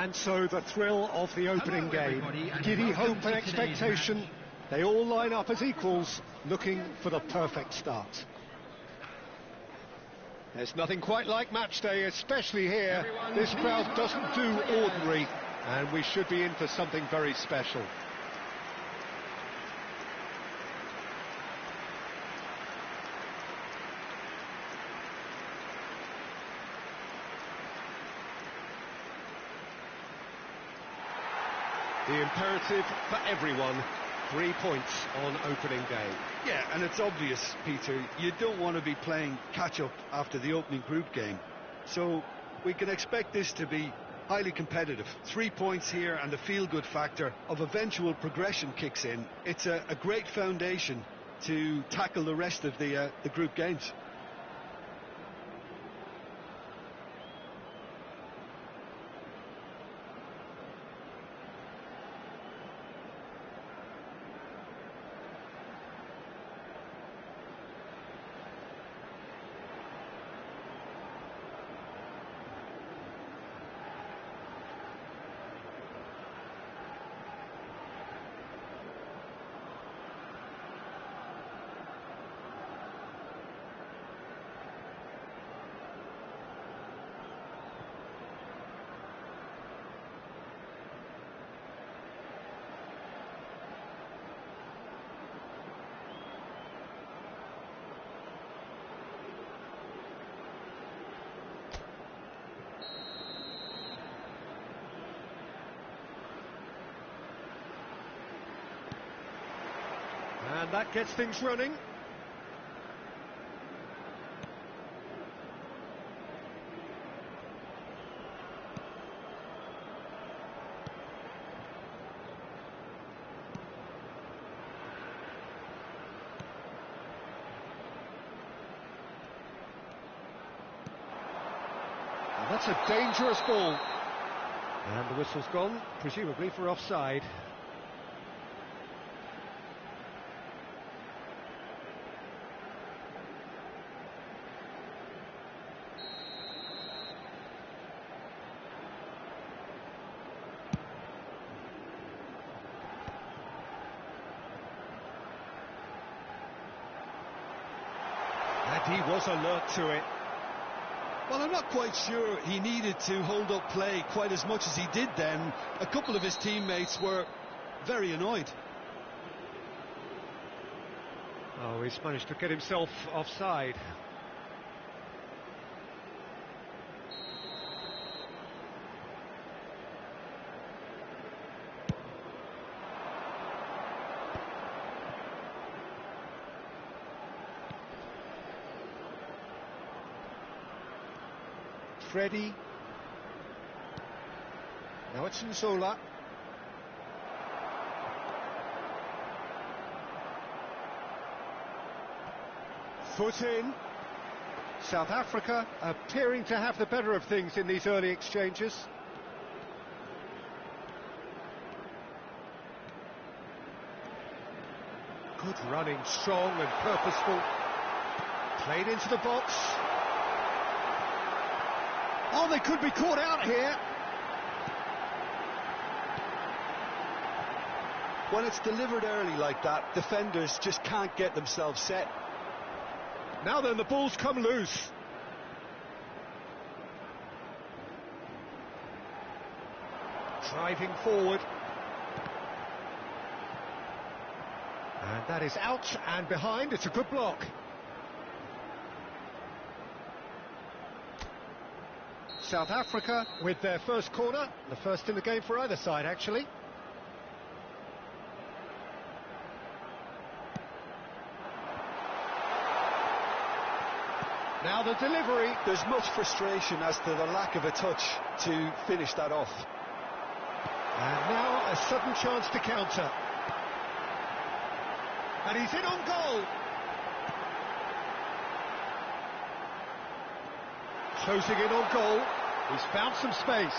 And so the thrill of the opening game. Giddy hope and expectation. They all line up as equals, looking for the perfect start. There's nothing quite like match day, especially here. This crowd doesn't do ordinary, and we should be in for something very special. The imperative for everyone, 3 points on opening day. Yeah, and it's obvious, Peter, you don't want to be playing catch-up after the opening group game. So we can expect this to be highly competitive. 3 points here and the feel-good factor of eventual progression kicks in. It's a great foundation to tackle the rest of the group games. And that gets things running. And that's a dangerous ball. And the whistle's gone, presumably for offside. He was alert to it. Well, I'm not quite sure he needed to hold up play quite as much as he did then. A couple of his teammates were very annoyed. Oh, he's managed to get himself offside. Freddy. Now it's Nsola. Foot in. South Africa appearing to have the better of things in these early exchanges. Good running, strong and purposeful. Played into the box. Oh, they could be caught out here. When it's delivered early like that, defenders just can't get themselves set. Now then, the ball's come loose. Driving forward. And that is out and behind. It's a good block. South Africa with their first corner, the first in the game for either side actually. Now the delivery. There's much frustration as to the lack of a touch to finish that off. And now a sudden chance to counter. And he's in on goal. Closing in on goal. He's found some space.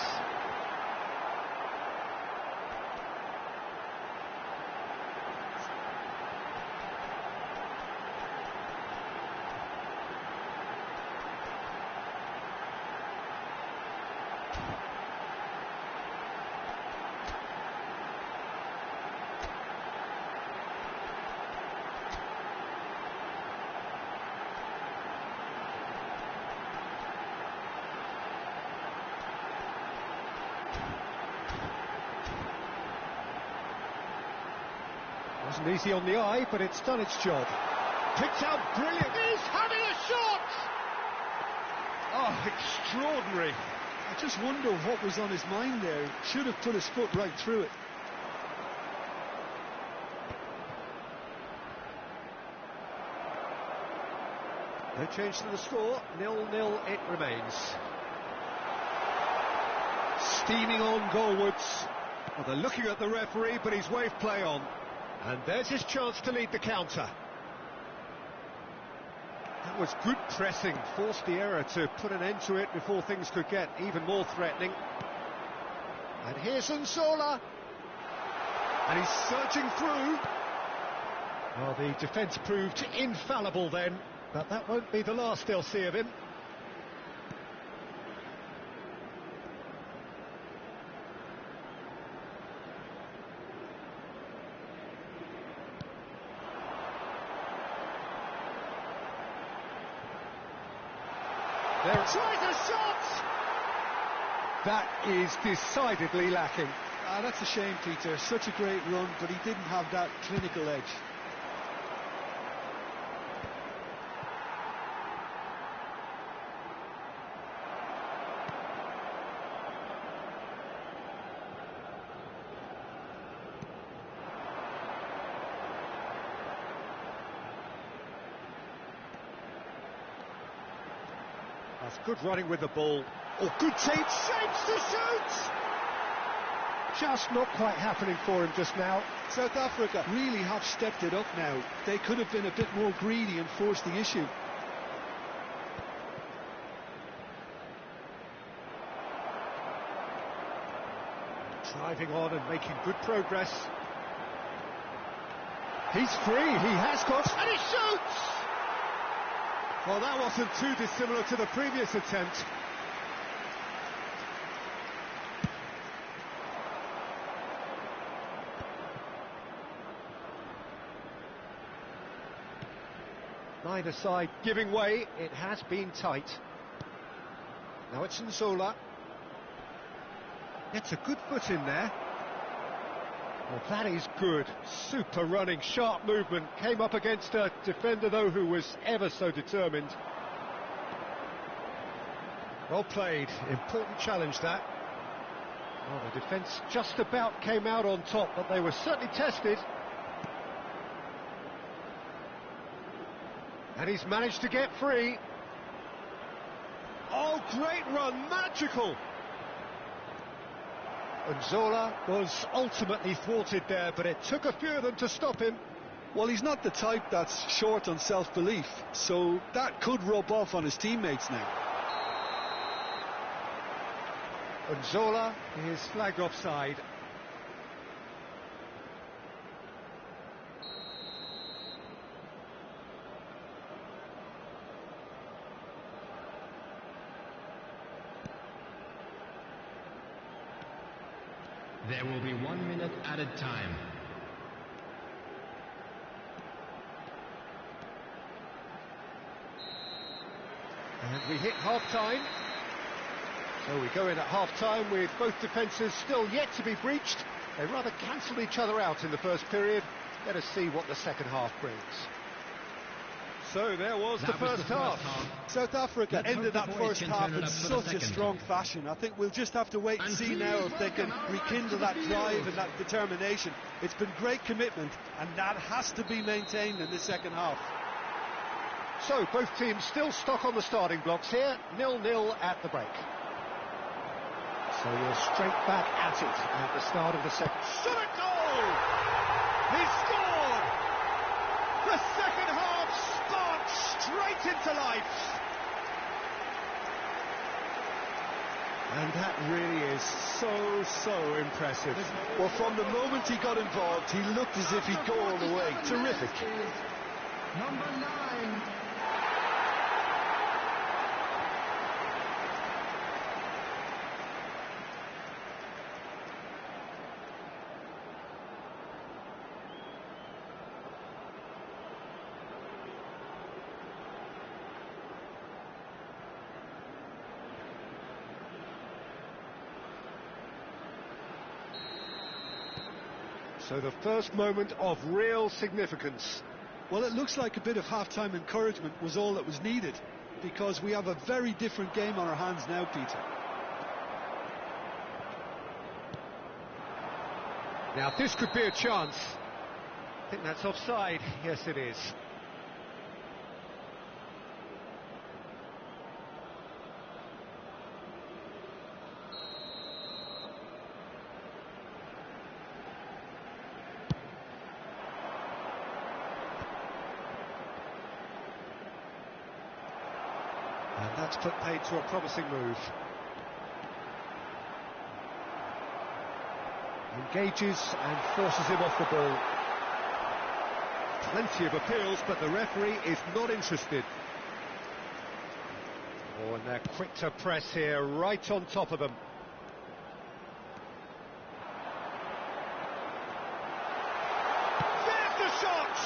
Wasn't easy on the eye, but it's done its job. Picked out brilliant. He's having a shot! Oh, extraordinary. I just wonder what was on his mind there. Should have put his foot right through it. No change to the score, 0-0 it remains. Steaming on goalwards. Well, they're looking at the referee, but he's waved play on. And there's his chance to lead the counter. That was good pressing, forced the error to put an end to it before things could get even more threatening. And here's Nzola. And he's surging through. Well, the defence proved infallible then, but that won't be the last they'll see of him. There tries a shot! That is decidedly lacking. That's a shame, Peter. Such a great run, but he didn't have that clinical edge. That's good running with the ball. Oh, good take, shapes to shoot! Just not quite happening for him just now. South Africa really have stepped it up now. They could have been a bit more greedy and forced the issue. Driving on and making good progress. He's free, he has got... And he shoots! Well, that wasn't too dissimilar to the previous attempt. Neither side giving way, it has been tight. Now it's Nzola. Gets a good foot in there. Well, that is good. Super running, sharp movement. Came up against a defender, though, who was ever so determined. Well played. Important challenge, that. Well, the defence just about came out on top, but they were certainly tested. And he's managed to get free. Oh, great run, magical! Nzola was ultimately thwarted there, but it took a few of them to stop him. Well, he's not the type that's short on self-belief, so that could rub off on his teammates now. Nzola is flagged offside. There will be 1 minute added time. And we hit half-time. So we go in at half-time with both defences still yet to be breached. They rather cancelled each other out in the first period. Let us see what the second half brings. So there was the first half. South Africa ended that first half in such a strong fashion. I think we'll just have to wait and see now if they can rekindle that drive and that determination. It's been great commitment, and that has to be maintained in the second half. So both teams still stuck on the starting blocks here, 0-0 at the break. So you're straight back at it at the start of the second. Shot a goal! He scored! The second half sparked straight into life. And that really is so impressive. Well, from the moment he got involved, he looked as if he'd go all the way. Terrific. Number 9. So the first moment of real significance. Well, it looks like a bit of half-time encouragement was all that was needed, because we have a very different game on our hands now, Peter. Now this could be a chance. I think that's offside. Yes, it is. And that's put paid to a promising move. Engages and forces him off the ball. Plenty of appeals, but the referee is not interested. Oh, and they're quick to press here, right on top of them. There's the shot!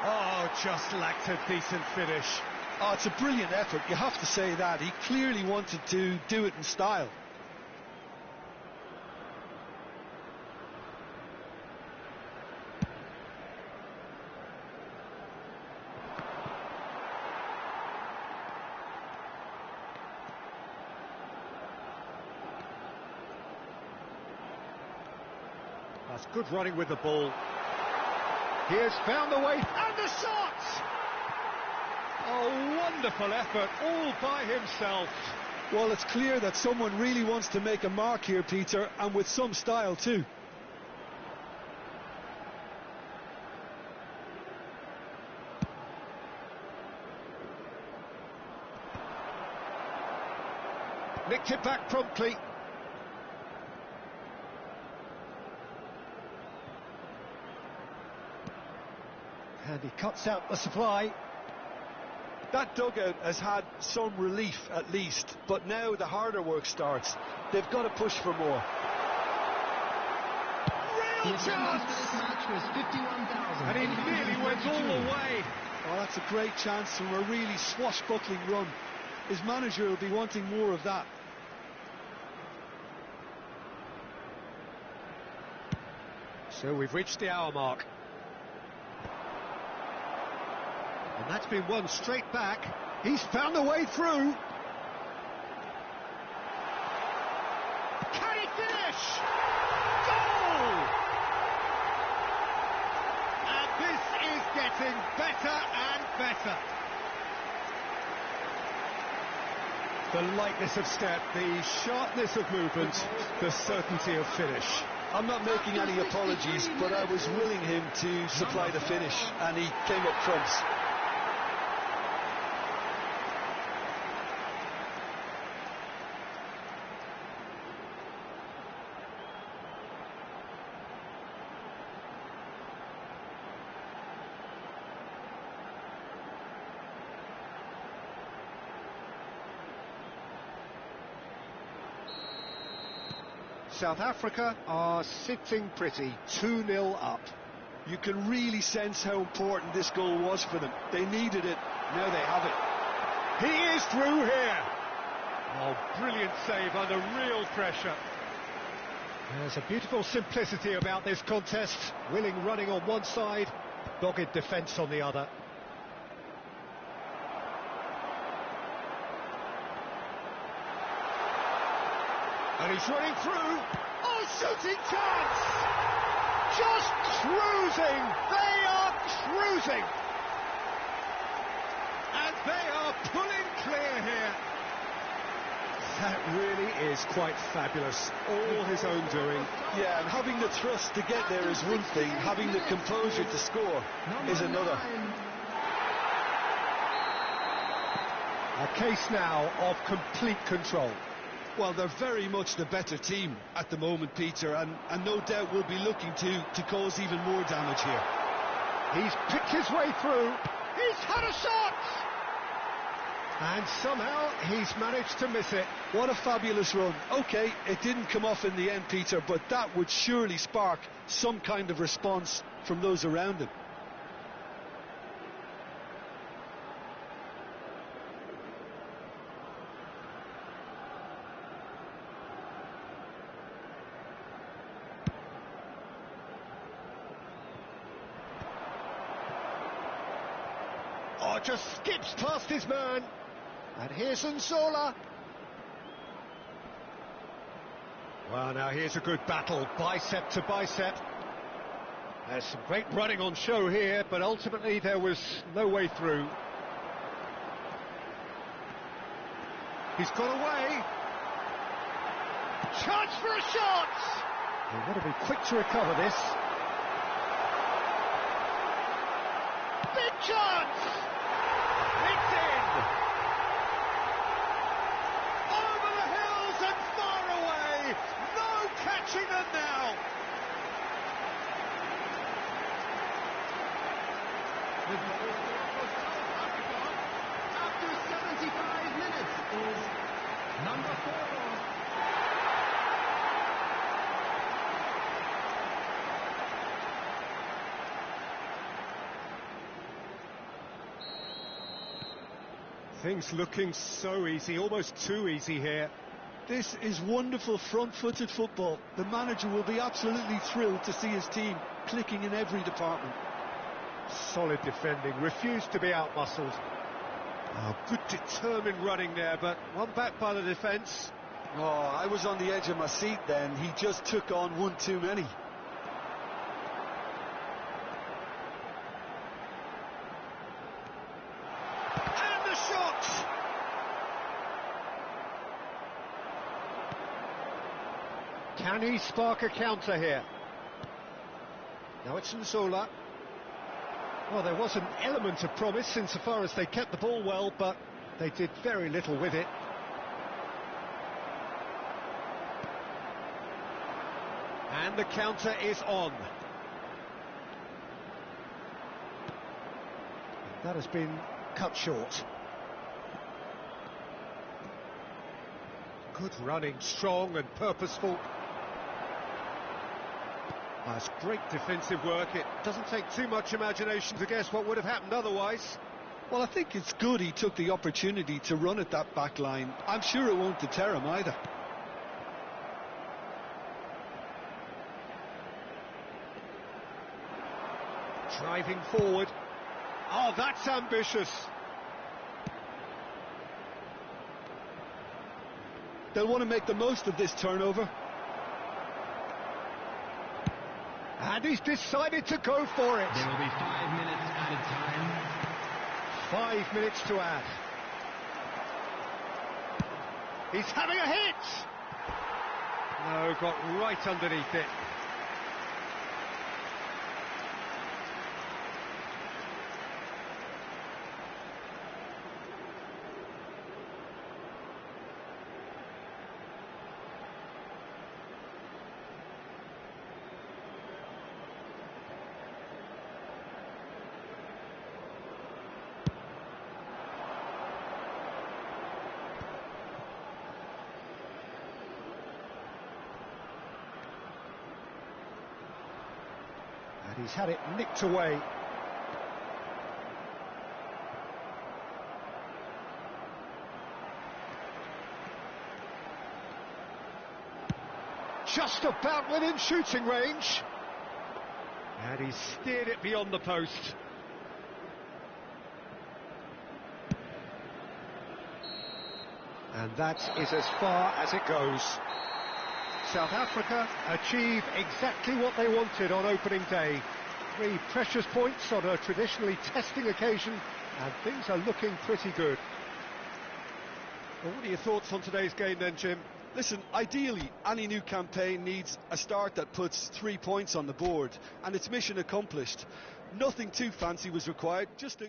Oh, just lacked a decent finish. Oh, it's a brilliant effort, you have to say that. He clearly wanted to do it in style. That's good running with the ball. He has found the way, and the shot! Oh, wonderful effort, all by himself. Well, it's clear that someone really wants to make a mark here, Peter, and with some style too. Nicked it back promptly. And he cuts out the supply. That dugout has had some relief at least, but now the harder work starts. They've got to push for more. Real chance! And he nearly went all the way. Oh, that's a great chance from a really swashbuckling run. His manager will be wanting more of that. So we've reached the hour mark. And that's been won straight back. He's found a way through. Can he finish? Goal! And this is getting better and better. The lightness of step, the sharpness of movement, the certainty of finish. I'm not making any apologies, but I was willing him to supply the finish, and he came up front. South Africa are sitting pretty, 2-0 up. You can really sense how important this goal was for them. They needed it, now they have it. He is through here. Oh, brilliant save under real pressure. There's a beautiful simplicity about this contest. Willing running on one side, dogged defence on the other. And he's running through. Oh, shooting chance! Just cruising. They are cruising. And they are pulling clear here. That really is quite fabulous. All his own doing. Yeah, and having the thrust to get there is one thing. Having the composure to score is another. A case now of complete control. Well, they're very much the better team at the moment, Peter, and no doubt will be looking to cause even more damage here. He's picked his way through. He's had a shot! And somehow he's managed to miss it. What a fabulous run. OK, it didn't come off in the end, Peter, but that would surely spark some kind of response from those around him. Oh, just skips past his man. And here's Nzola. Well, now here's a good battle, bicep to bicep. There's some great running on show here, but ultimately there was no way through. He's got away. Chance for a shot! He'll want to be quick to recover this. Big chance! It's in! Over the hills and far away! No catching them now! After 75 minutes is number 4. Things looking so easy, almost too easy here. This is wonderful front-footed football. The manager will be absolutely thrilled to see his team clicking in every department. Solid defending, refused to be outmuscled. Oh, good determined running there, but one back by the defence. Oh, I was on the edge of my seat then. He just took on one too many. And the shot! Can he spark a counter here? Now it's Nzola. Well, there was an element of promise insofar as they kept the ball well, but they did very little with it. And the counter is on. That has been cut short. Good running, strong and purposeful. That's great defensive work. It doesn't take too much imagination to guess what would have happened otherwise. Well, I think it's good he took the opportunity to run at that back line. I'm sure it won't deter him either. Driving forward. Oh, that's ambitious. They'll want to make the most of this turnover. And he's decided to go for it. There will be 5 minutes added time. 5 minutes to add. He's having a hit. No, got right underneath it. And he's had it nicked away. Just about within shooting range. And he steered it beyond the post. And that is as far as it goes. South Africa achieve exactly what they wanted on opening day. 3 precious points on a traditionally testing occasion, and things are looking pretty good. Well, what are your thoughts on today's game then, Jim? Listen, ideally, any new campaign needs a start that puts 3 points on the board, and it's mission accomplished. Nothing too fancy was required, just a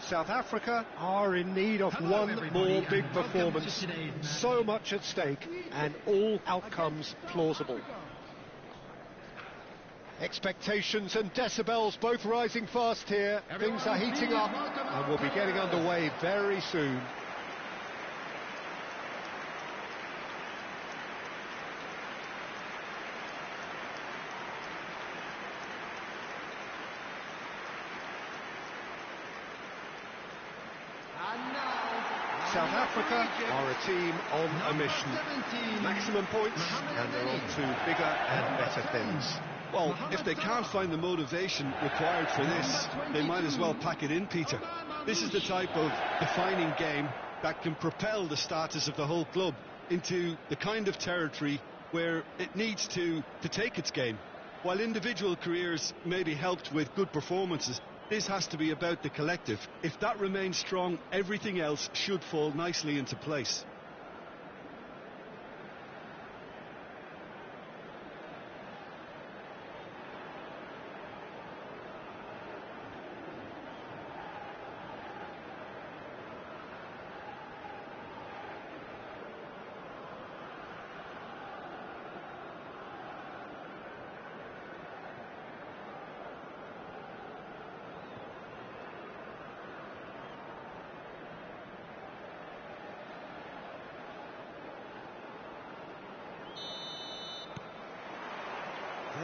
South Africa are in need of Hello, one everybody, more and big welcome to performance. today's match. So much at stake, and all outcomes plausible. Expectations and decibels both rising fast here. Things are heating up, and we'll be getting underway very soon. South Africa are a team on a mission. Maximum points, and they're on to bigger and better things. Well, if they can't find the motivation required for this, they might as well pack it in, Peter. This is the type of defining game that can propel the status of the whole club into the kind of territory where it needs to take its game. While individual careers may be helped with good performances, this has to be about the collective. If that remains strong, everything else should fall nicely into place.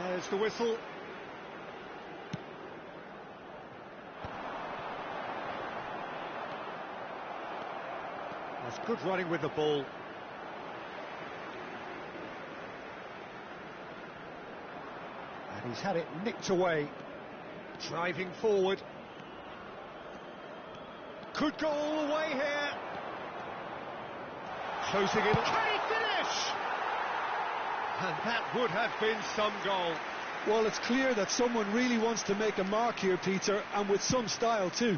There's the whistle. That's good running with the ball. And he's had it nicked away. Driving forward. Could go all the way here. Closing in. Can he finish? And that would have been some goal. Well, it's clear that someone really wants to make a mark here, Peter, and with some style too.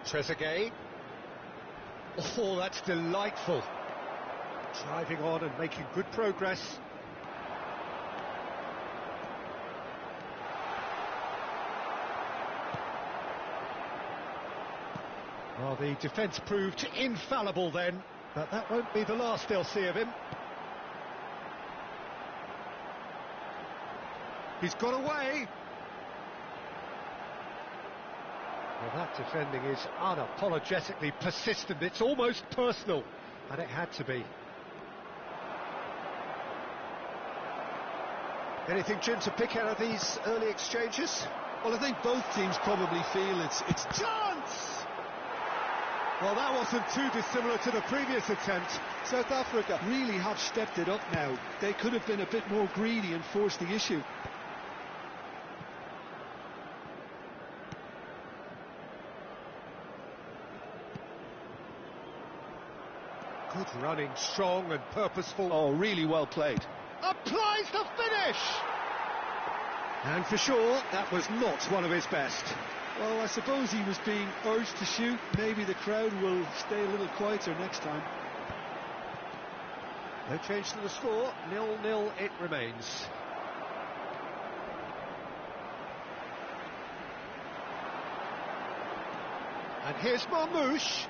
Trezeguet. Oh, that's delightful. Driving on and making good progress. Well, the defence proved infallible then, but that won't be the last they'll see of him. He's got away. Well, that defending is unapologetically persistent. It's almost personal, and it had to be. Anything, Jim, to pick out of these early exchanges? Well, I think both teams probably feel it's Chance! Well, that wasn't too dissimilar to the previous attempt. South Africa really have stepped it up now. They could have been a bit more greedy and forced the issue. Good running, strong and purposeful. Oh, really well played. Applies the finish! And for sure, that was not one of his best. Well, I suppose he was being urged to shoot. Maybe the crowd will stay a little quieter next time. No change to the score, 0-0 it remains. And here's Marmoush.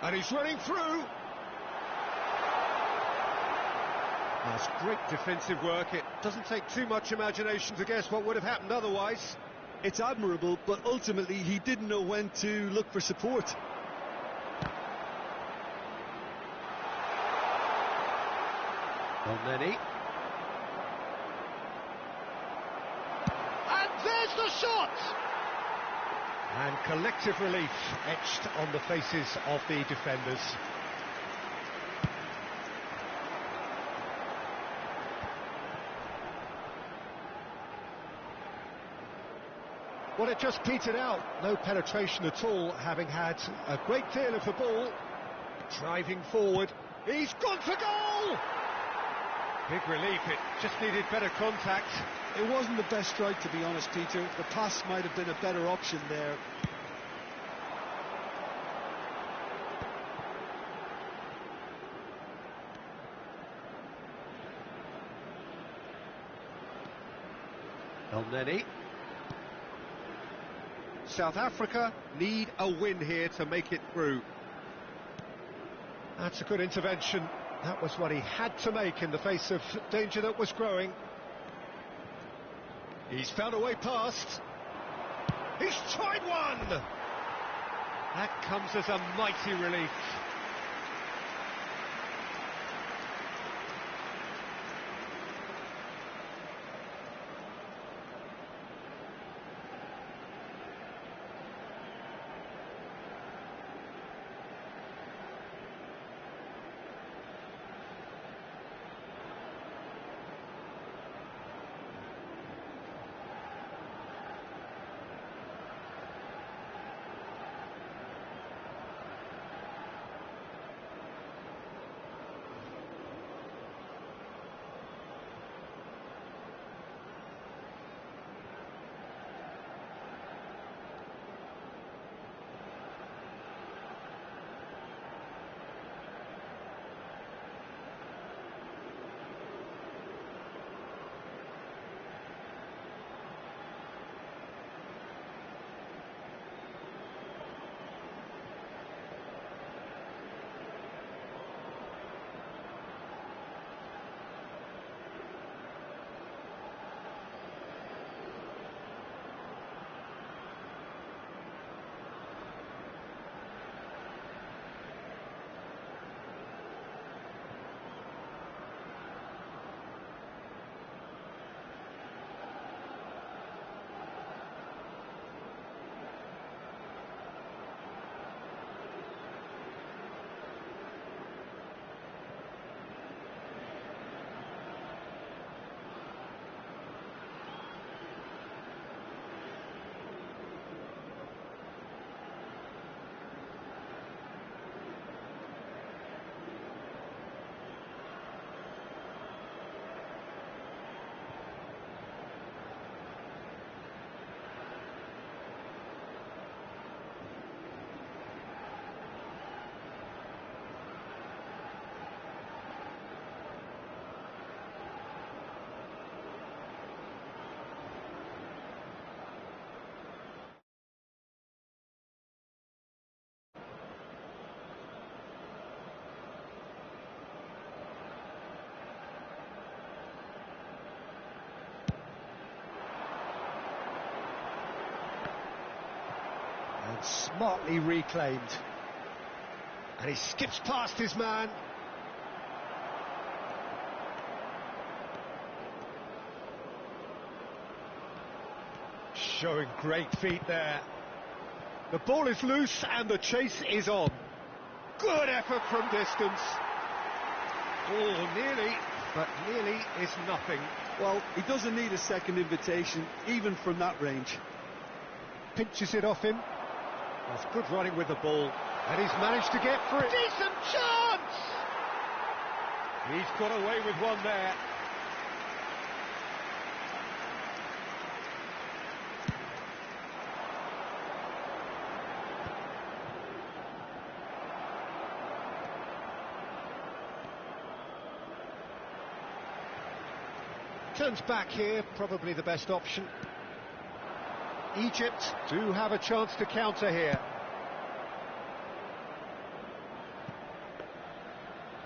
And he's running through. That's great defensive work. It doesn't take too much imagination to guess what would have happened otherwise. It's admirable, but ultimately he didn't know when to look for support. Elneny. And there's the shot! And collective relief etched on the faces of the defenders. Well, it just petered out. No penetration at all, having had a great deal of the ball. Driving forward. He's gone for goal! Big relief, it just needed better contact. It wasn't the best strike, to be honest, Peter. The pass might have been a better option there. El-Neni. South Africa need a win here to make it through. That's a good intervention. That was what he had to make in the face of danger that was growing. He's found a way past. He's tried one! That comes as a mighty relief. And smartly reclaimed. And he skips past his man. Showing great feet there. The ball is loose and the chase is on. Good effort from distance. Oh, nearly, but nearly is nothing. Well, he doesn't need a second invitation, even from that range. Pinches it off him. That's good running with the ball. And he's managed to get through. Decent chance! He's got away with one there. Turns back here, probably the best option. Egypt do have a chance to counter here.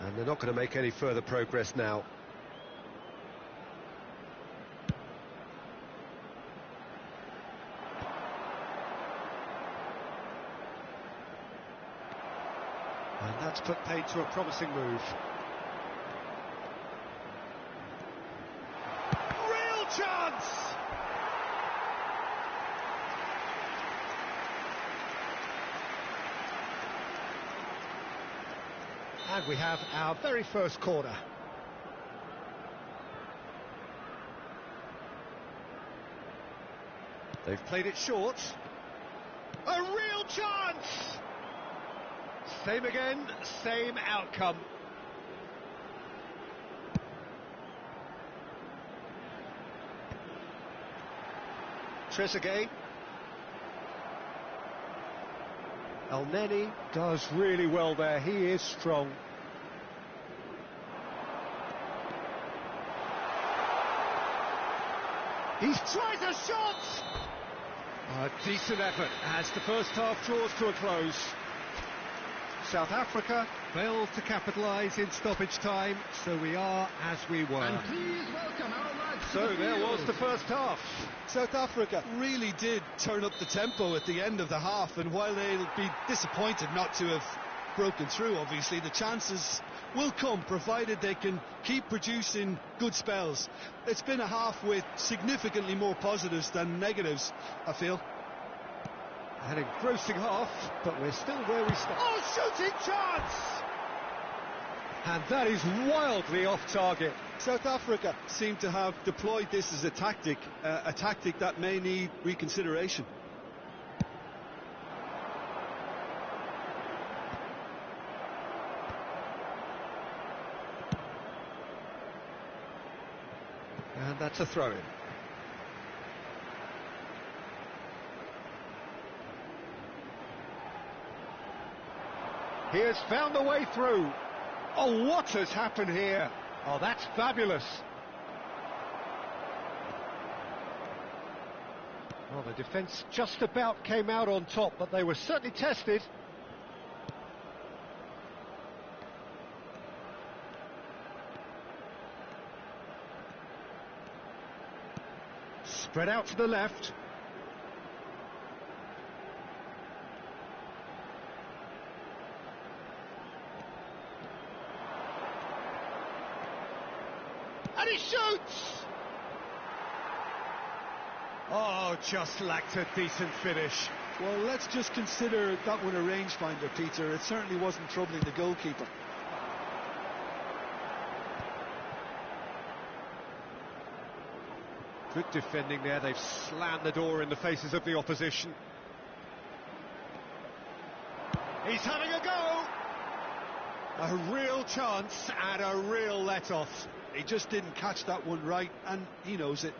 And they're not going to make any further progress now. And that's put paid to a promising move. Real chance! And we have our very first corner. They've played it short. A real chance! Same again, same outcome. Trezeguet. El Neni does really well there, he is strong. He tries a shot! A decent effort as the first half draws to a close. South Africa failed to capitalise in stoppage time, so we are as we were. And please welcome our lads to So the there field. was the first half. South Africa really did turn up the tempo at the end of the half, and while they'll be disappointed not to have broken through, obviously, the chances will come, provided they can keep producing good spells. It's been a half with significantly more positives than negatives, I feel. An engrossing half, but we're still where we started. Oh, shooting chance! And that is wildly off target. South Africa seem to have deployed this as a tactic that may need reconsideration. And that's a throw-in. He has found a way through. Oh, what has happened here? Oh, that's fabulous. Well, the defence just about came out on top, but they were certainly tested. Spread out to the left. And he shoots! Oh, just lacked a decent finish. Well, let's just consider that one a rangefinder, Peter. It certainly wasn't troubling the goalkeeper. Good defending there. They've slammed the door in the faces of the opposition. He's having a go! A real chance and a real let-off. He just didn't catch that one right, and he knows it.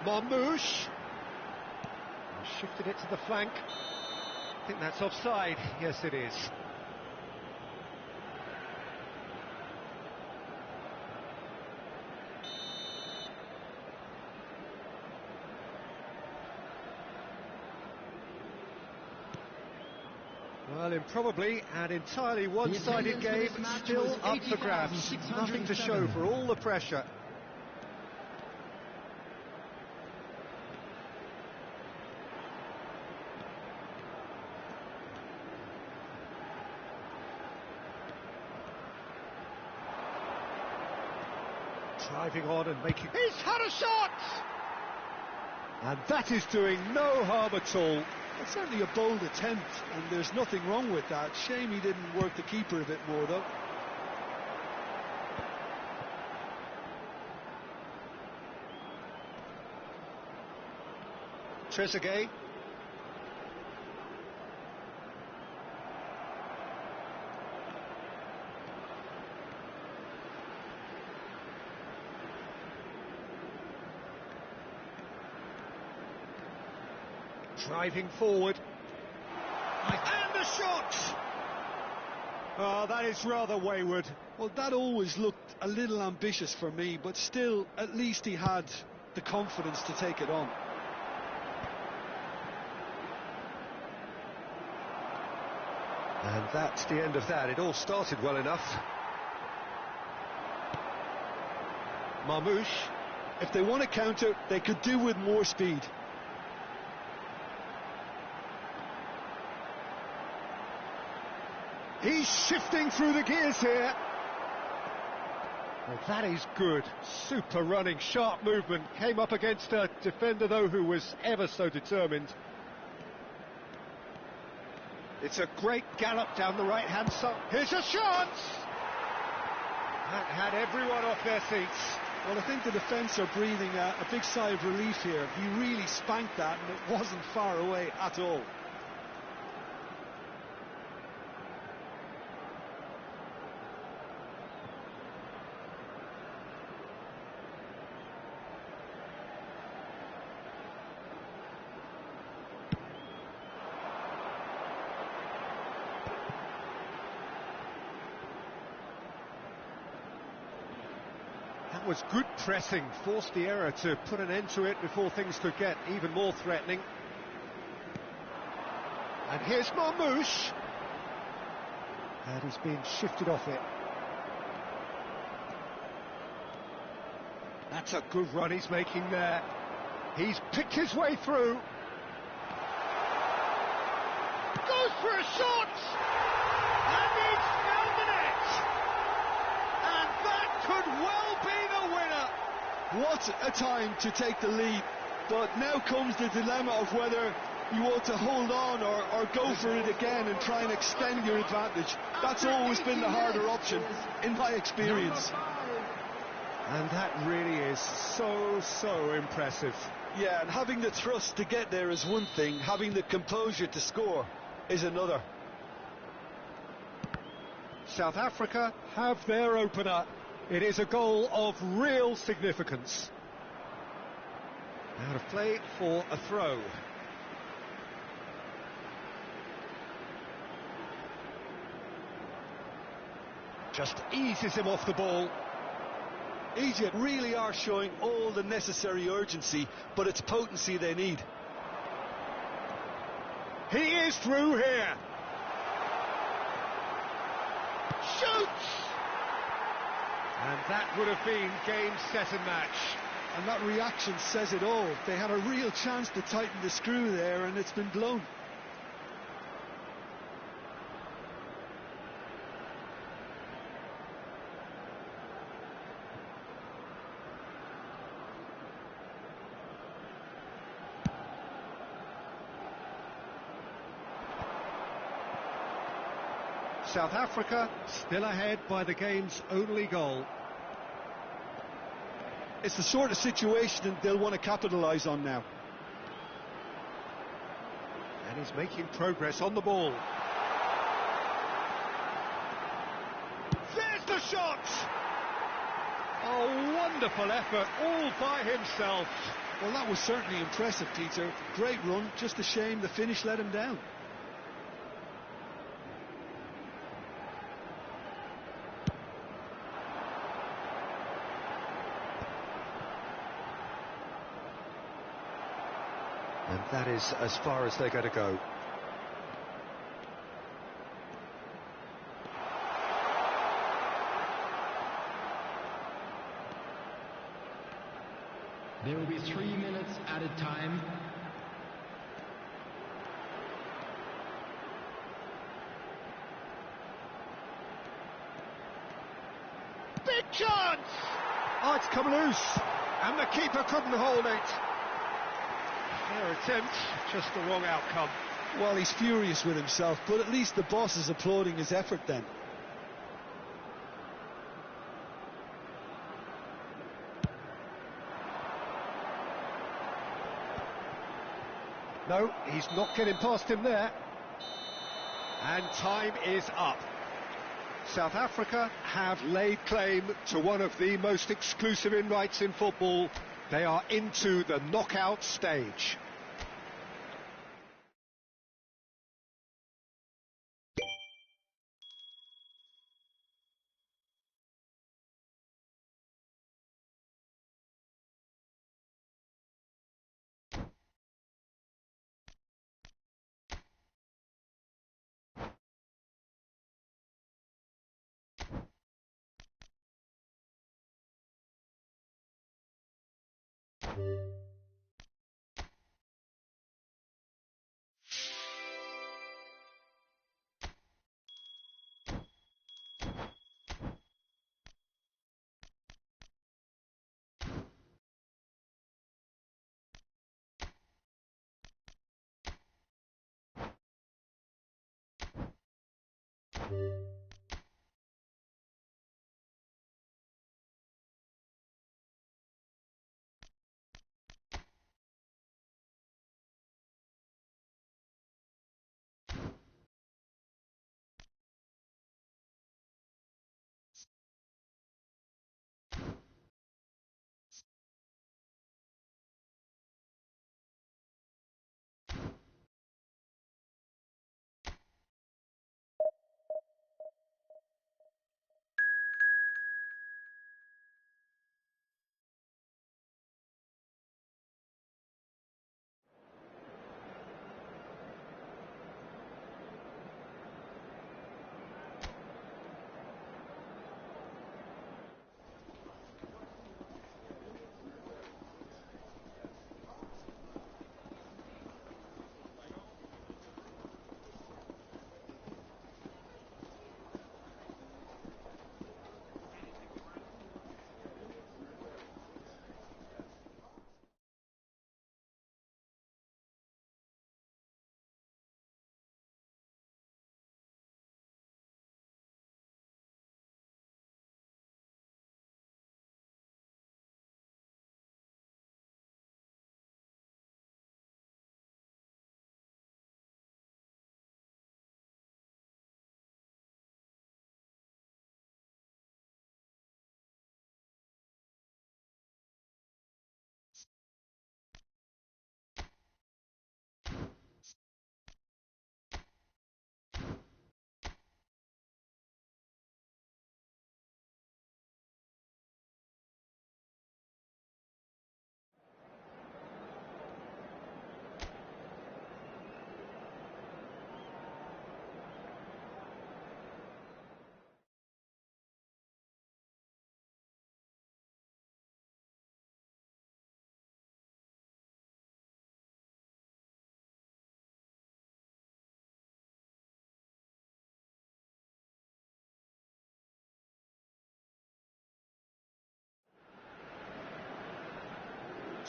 Marmouche. Shifted it to the flank. I think that's offside. Yes, it is. Well, improbably an entirely one-sided game, still up for grabs. Nothing to show for all the pressure. Driving on and making... He's had a shot! And that is doing no harm at all. It's certainly a bold attempt, and there's nothing wrong with that. Shame he didn't work the keeper a bit more, though. Trezeguet. Driving forward. And the shot! Oh, that is rather wayward. Well, that always looked a little ambitious for me, but still, at least he had the confidence to take it on. And that's the end of that. It all started well enough. Marmouche. If they want to counter, they could do with more speed. He's shifting through the gears here. Well, that is good. Super running, sharp movement. Came up against a defender, though, who was ever so determined. It's a great gallop down the right-hand side. Here's a chance! That had everyone off their seats. Well, I think the defence are breathing a big sigh of relief here. He really spanked that, and it wasn't far away at all. That was good pressing, forced the error to put an end to it before things could get even more threatening. And here's Marmouche. And he's been shifted off it. That's a good run he's making there. He's picked his way through. Goes for a shot! And he's found the net! And that could well be the winner! What a time to take the lead. But now comes the dilemma of whether you want to hold on or go for it again and try and extend your advantage. That's always been the harder option, in my experience. And that really is so impressive. Yeah, and having the thrust to get there is one thing, having the composure to score is another. South Africa have their opener. It is a goal of real significance. Out of play for a throw. Just eases him off the ball. Egypt really are showing all the necessary urgency, but it's potency they need. He is through here. Shoots! And that would have been game, set and match. And that reaction says it all. They had a real chance to tighten the screw there, and it's been blown. South Africa still ahead by the game's only goal. It's the sort of situation they'll want to capitalise on now. And he's making progress on the ball. There's the shot! A wonderful effort all by himself. Well, that was certainly impressive, Peter. Great run, just a shame the finish let him down. And that is as far as they're going to go. There will be 3 minutes added time. Big chance! Oh, it's come loose. And the keeper couldn't hold it. Their attempt, just the wrong outcome. Well, he's furious with himself, but at least the boss is applauding his effort then. No, he's not getting past him there. And time is up. South Africa have laid claim to one of the most exclusive invites in football. They are into the knockout stage.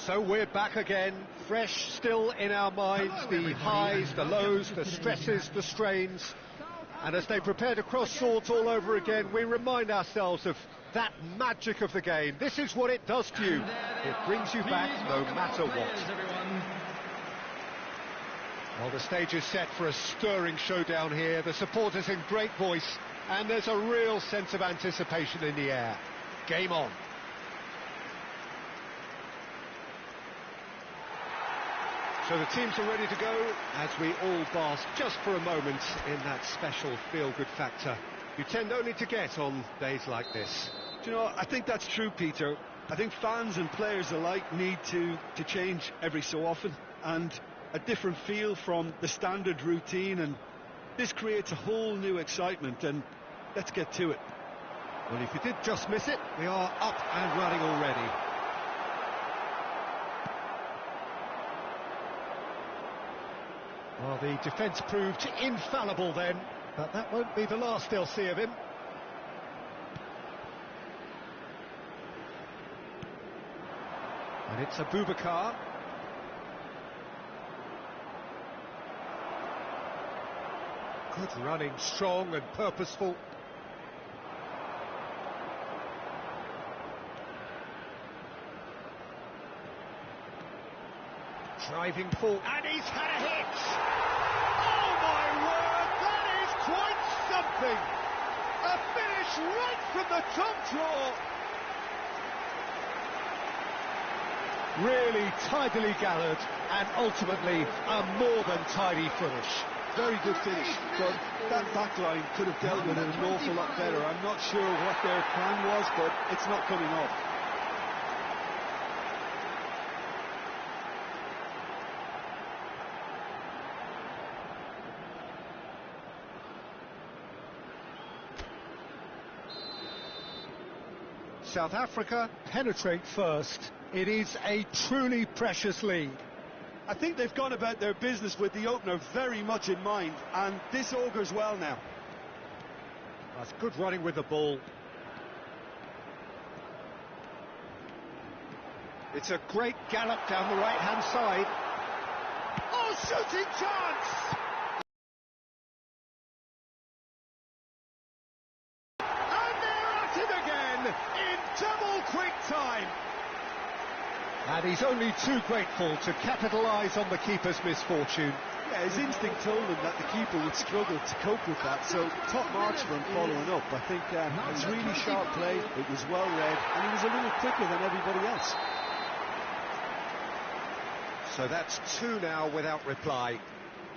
So we're back again, fresh still in our minds, the highs, the lows, the stresses, the strains. And as they prepare to cross swords all over again, we remind ourselves of that magic of the game. This is what it does to you. It brings you back no matter what. Well, the stage is set for a stirring showdown here. The supporters in great voice, and there's a real sense of anticipation in the air. Game on. So the teams are ready to go as we all bask just for a moment in that special feel-good factor you tend only to get on days like this. Do you know, I think that's true, Peter. I think fans and players alike need to change every so often, and a different feel from the standard routine, and this creates a whole new excitement, and let's get to it. Well, if you did just miss it, we are up and running already. Well, the defence proved infallible then, but that won't be the last they'll see of him. And it's Abubakar. Good running, strong and purposeful. Driving forward, and he's had a hit! Oh my word, that is quite something! A finish right from the top draw! Really tidily gathered, and ultimately a more than tidy finish. Very good finish, but that back line could have dealt with it an awful lot better. I'm not sure what their plan was, but it's not coming off. South Africa penetrate first. It is a truly precious lead. I think they've gone about their business with the opener very much in mind, and this augurs well now. That's good running with the ball. It's a great gallop down the right-hand side. Oh, shooting chance! Double quick time. And he's only too grateful to capitalise on the keeper's misfortune. Yeah, his instinct told him that the keeper would struggle to cope with that, so top marks for him following up. I think it was really sharp play, it was well read, and he was a little quicker than everybody else. So that's 2 now without reply.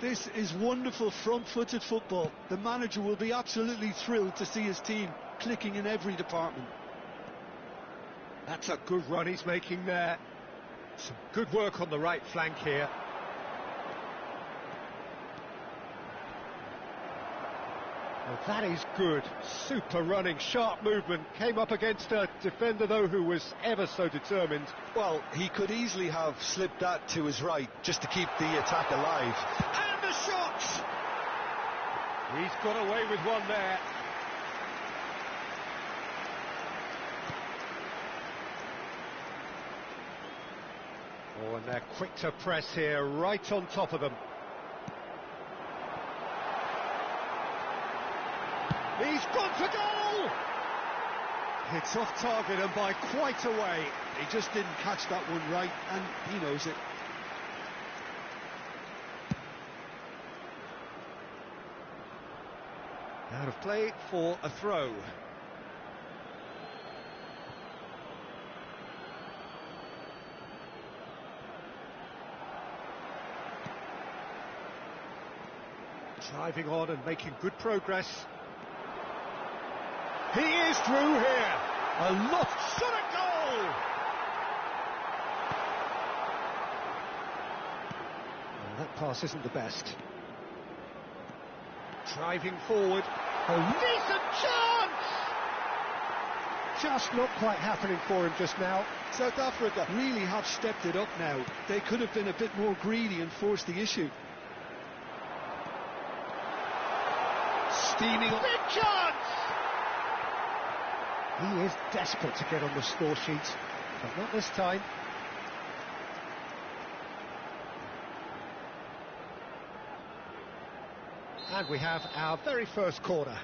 This is wonderful front-footed football. The manager will be absolutely thrilled to see his team clicking in every department. That's a good run he's making there. Some good work on the right flank here. Well, that is good. Super running, sharp movement. Came up against a defender, though, who was ever so determined. Well, he could easily have slipped that to his right just to keep the attack alive. And the shot! He's got away with one there. Oh, and they're quick to press here, right on top of them. He's gone for goal! It's off target and by quite a way. He just didn't catch that one right, and he knows it. Out of play for a throw. Driving on and making good progress. He is through here. A lot. Shot at goal! Well, that pass isn't the best. Driving forward. A decent chance! Just not quite happening for him just now. South Africa really have stepped it up now. They could have been a bit more greedy and forced the issue. Steaming on. Big chance! He is desperate to get on the score sheet, but not this time. And we have our very first corner.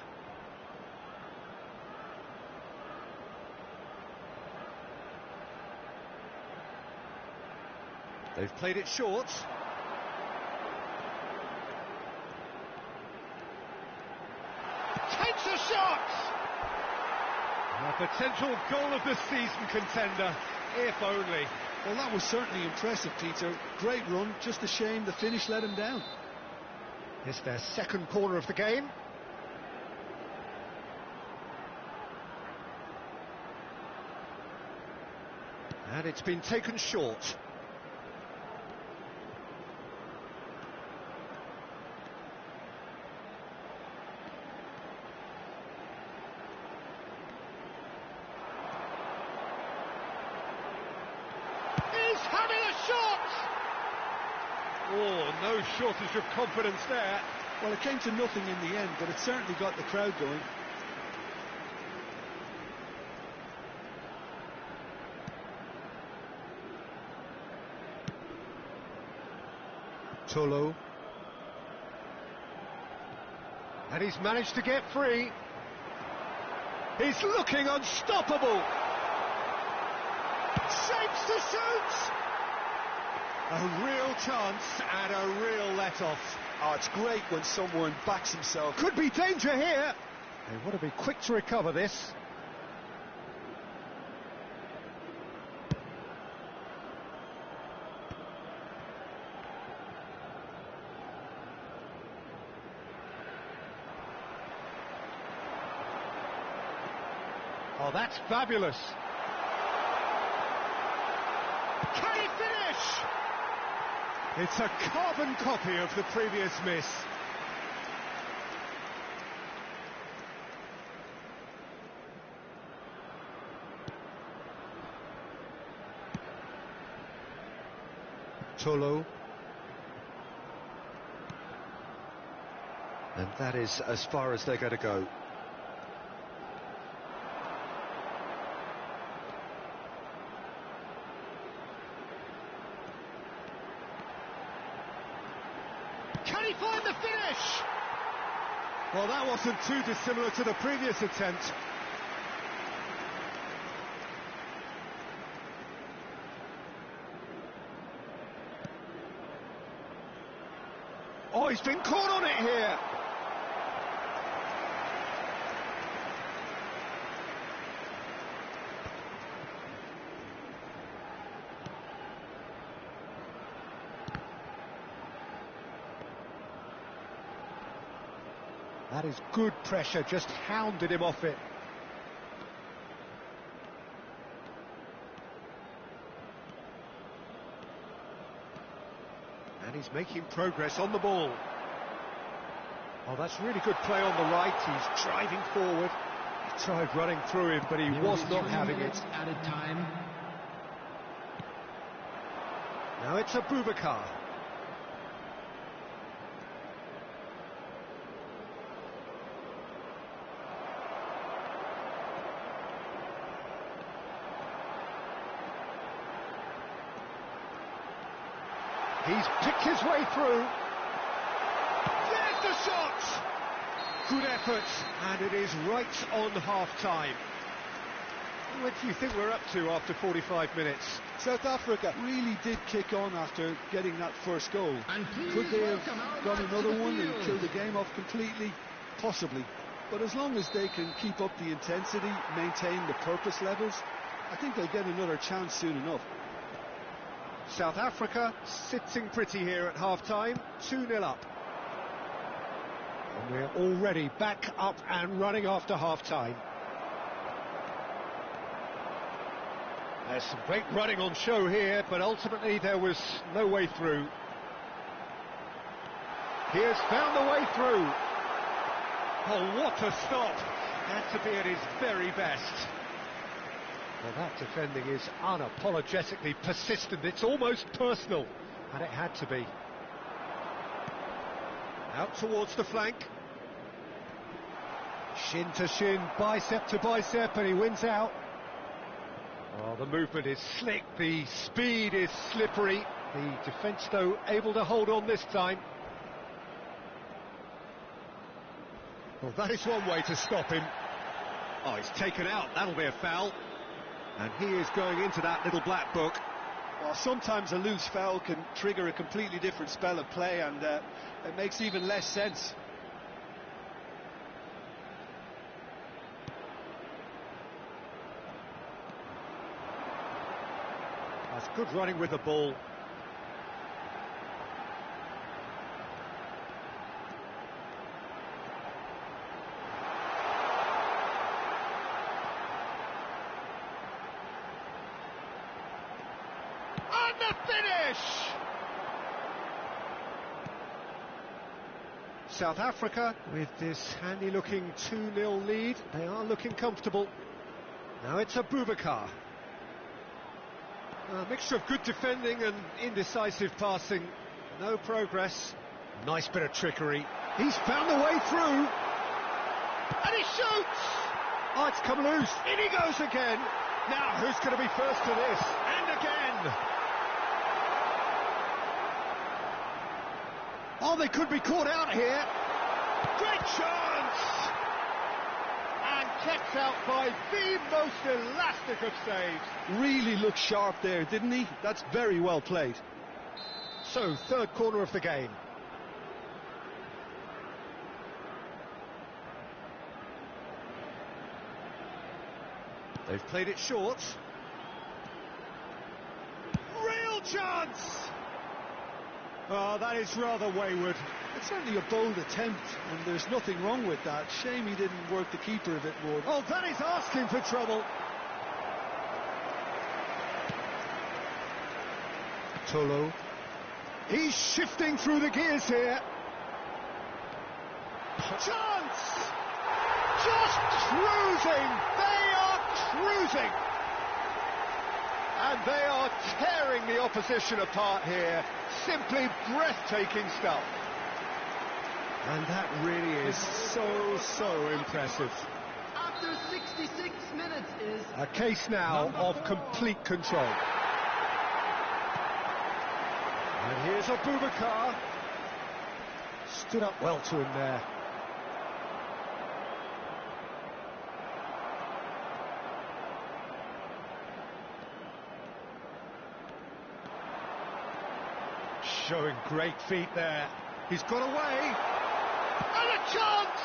They've played it short. Takes a shot! A potential goal of the season contender, if only. Well, that was certainly impressive, Peter. Great run, just a shame the finish let him down. It's their second corner of the game. And it's been taken short. Oh, no shortage of confidence there. Well, it came to nothing in the end, but it certainly got the crowd going. Tolo. And he's managed to get free. He's looking unstoppable. Shapes to shoot! A real chance and a real let-off. Oh, it's great when someone backs himself. Could be danger here. They want to be quick to recover this. Oh, that's fabulous. Can he finish? It's a carbon copy of the previous miss. Tolo. And that is as far as they're going to go. Can he find the finish? Well, that wasn't too dissimilar to the previous attempt. Oh, he's been caught on it here. That is good pressure, just hounded him off it. And he's making progress on the ball. Oh, that's really good play on the right. He's driving forward. He tried running through him, but he was not having it. Added time. Now it's a Boubacar. He's picked his way through. There's the shot! Good effort, and it is right on half-time. What do you think we're up to after 45 minutes? South Africa really did kick on after getting that first goal. And Could they have got back to another the one and field. killed the game off completely? Possibly. But as long as they can keep up the intensity, maintain the purpose levels, I think they'll get another chance soon enough. South Africa sitting pretty here at half-time, 2-0 up. And we're already back up and running after half-time. There's some great running on show here, but ultimately there was no way through. He has found the way through. Oh, what a stop! Had to be at his very best. Well, that defending is unapologetically persistent. It's almost personal, and it had to be. Out towards the flank. Shin to shin, bicep to bicep, and he wins out. Oh, the movement is slick, the speed is slippery. The defence, though, able to hold on this time. Well, that is one way to stop him. Oh, he's taken out. That'll be a foul. And he is going into that little black book. Well, sometimes a loose foul can trigger a completely different spell of play, and it makes even less sense. That's good running with the ball. And the finish! South Africa, with this handy-looking 2-0 lead, they are looking comfortable. Now it's a Boubacar. A mixture of good defending and indecisive passing. No progress. Nice bit of trickery. He's found the way through. And he shoots! Oh, it's come loose. In he goes again. Now, who's going to be first to this? And again! Oh, they could be caught out here. Great chance! And kept out by the most elastic of saves. Really looked sharp there, didn't he? That's very well played. So, third corner of the game. They've played it short. Real chance! Oh, that is rather wayward. It's certainly a bold attempt, and there's nothing wrong with that. Shame he didn't work the keeper a bit more. Oh, that is asking for trouble. Tolo. He's shifting through the gears here. Chance! Just cruising! They are cruising! And they are tearing the opposition apart here. Simply breathtaking stuff. And that really is so impressive. After 66 minutes is A case now of complete control. And here's a Boubacar. Stood up well to him there. Showing great feet there. He's got away. And a chance!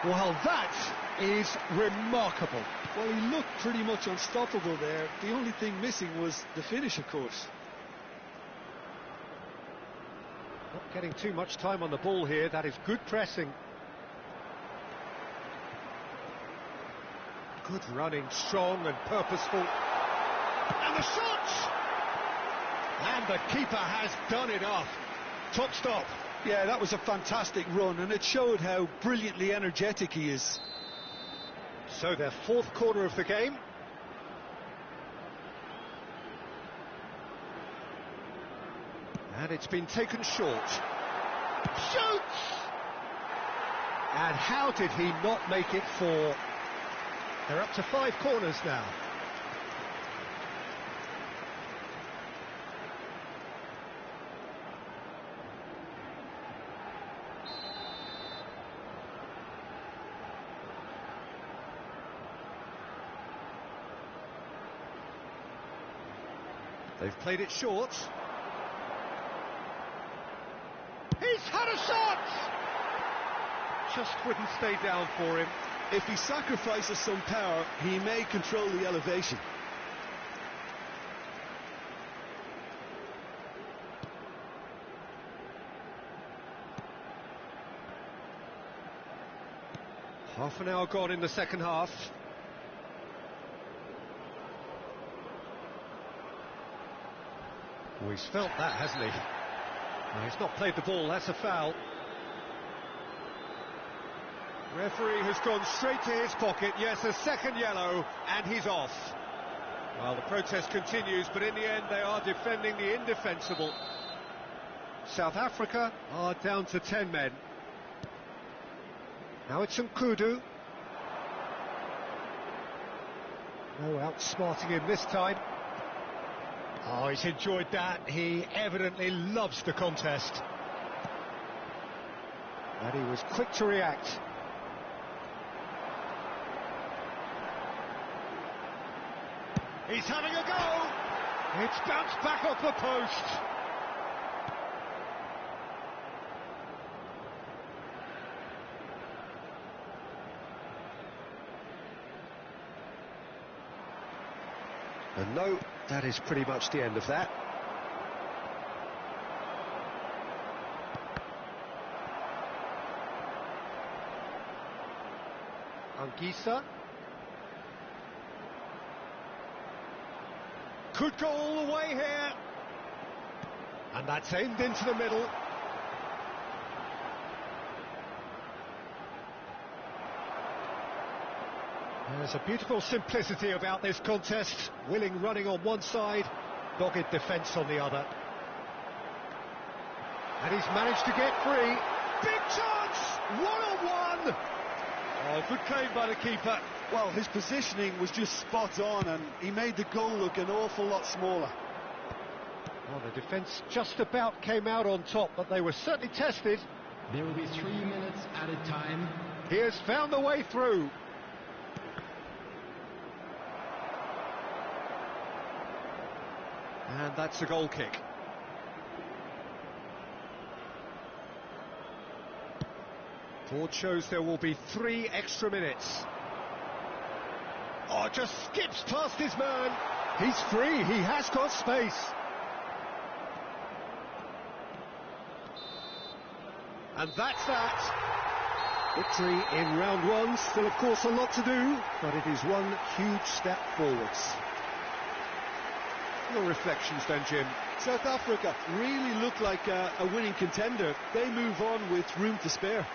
Well, that is remarkable. Well, he looked pretty much unstoppable there. The only thing missing was the finish, of course. Not getting too much time on the ball here. That is good pressing. Good running, strong and purposeful. And the shot! And the keeper has done enough. Top stop. Yeah, that was a fantastic run, and it showed how brilliantly energetic he is. So their fourth corner of the game. And it's been taken short. Shoots! And how did he not make it four? They're up to 5 corners now. They've played it short. He's had a shot! Just wouldn't stay down for him. If he sacrifices some power, he may control the elevation. Half an hour gone in the second half. Oh, he's felt that, hasn't he? No, he's not played the ball, that's a foul. Referee has gone straight to his pocket. Yes, a second yellow, and he's off. Well, the protest continues, but in the end they are defending the indefensible. South Africa are down to 10 men. Now it's Nkudu. No outsmarting him this time. Oh, he's enjoyed that. He evidently loves the contest. And he was quick to react. He's having a go! It's bounced back off the post. And no, that is pretty much the end of that. Anguissa. Could go all the way here. And that's aimed into the middle. There's a beautiful simplicity about this contest. Willing running on one side, dogged defence on the other. And he's managed to get free. Big chance! 1-on-1! Oh, good claim by the keeper. Well, his positioning was just spot on, and he made the goal look an awful lot smaller. Well, the defence just about came out on top, but they were certainly tested. There will be 3 minutes added time. He has found the way through. And that's a goal kick. Board shows there will be 3 extra minutes. Oh, just skips past his man. He's free, he has got space. And that's that. Victory in round 1. Still, of course, a lot to do, but it is one huge step forwards. Your reflections then, Jim? South Africa really look like a winning contender. They move on with room to spare.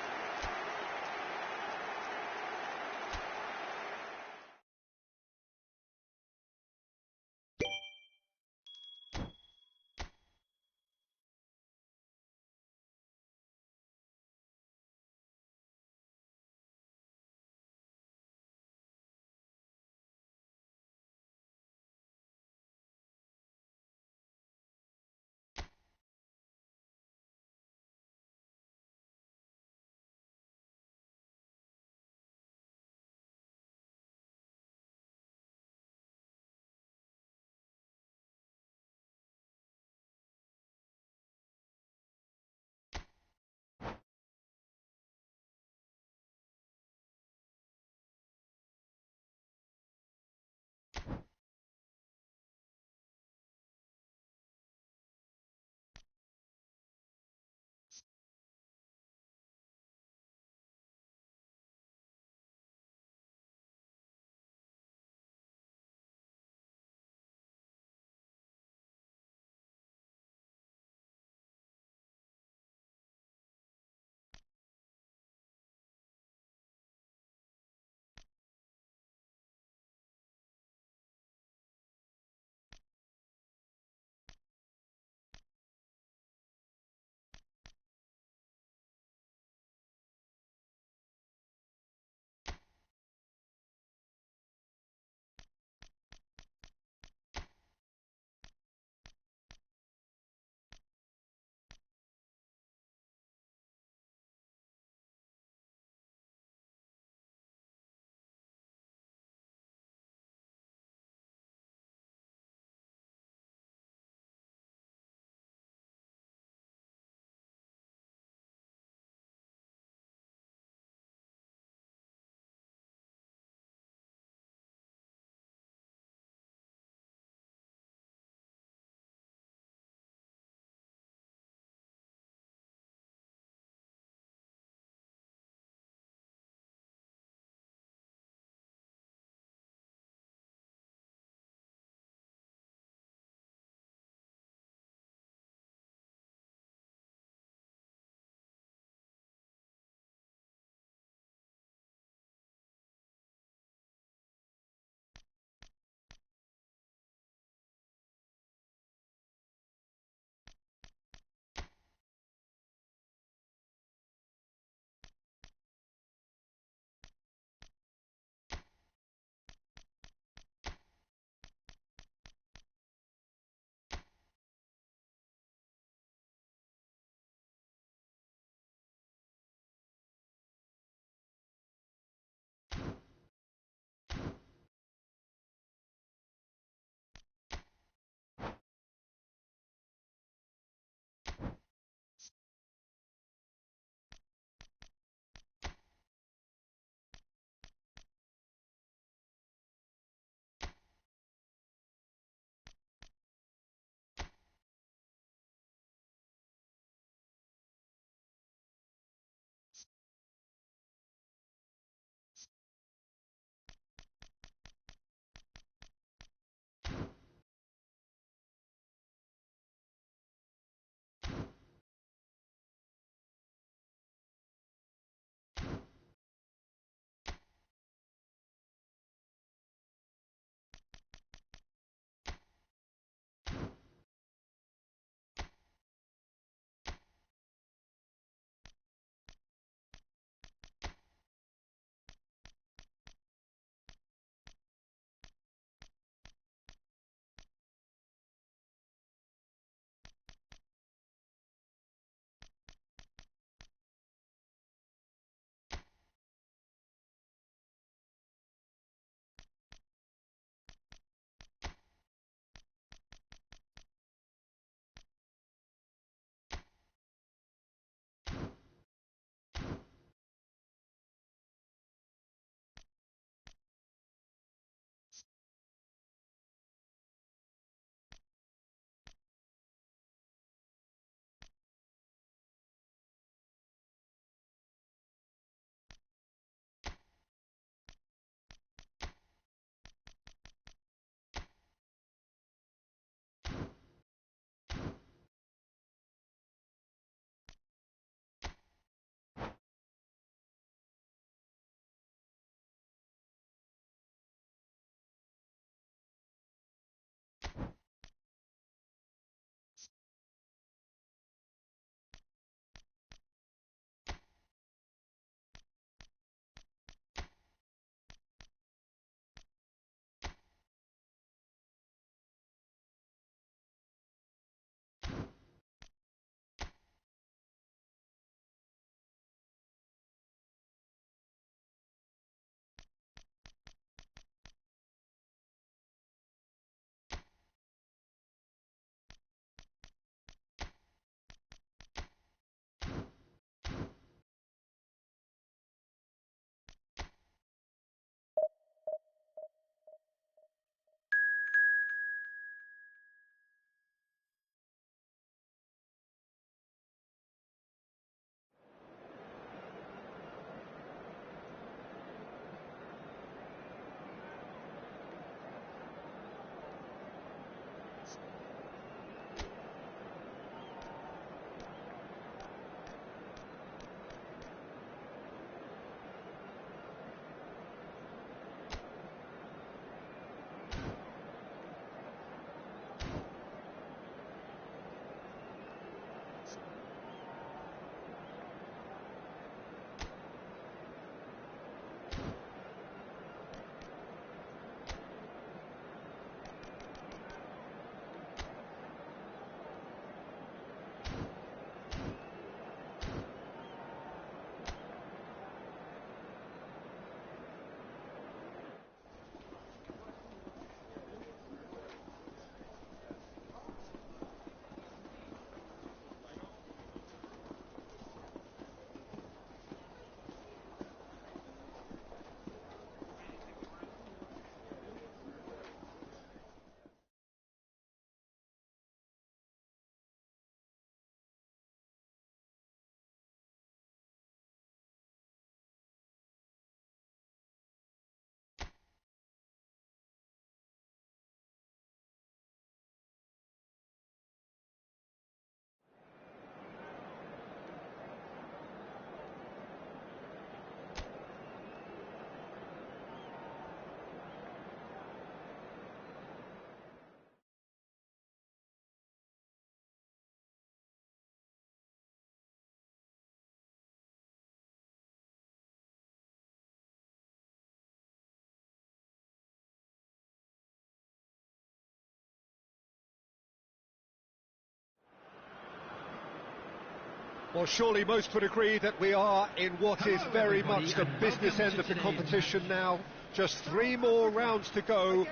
Well, surely most would agree that we are in what is very much the business end of the competition now. Just 3 more rounds to go,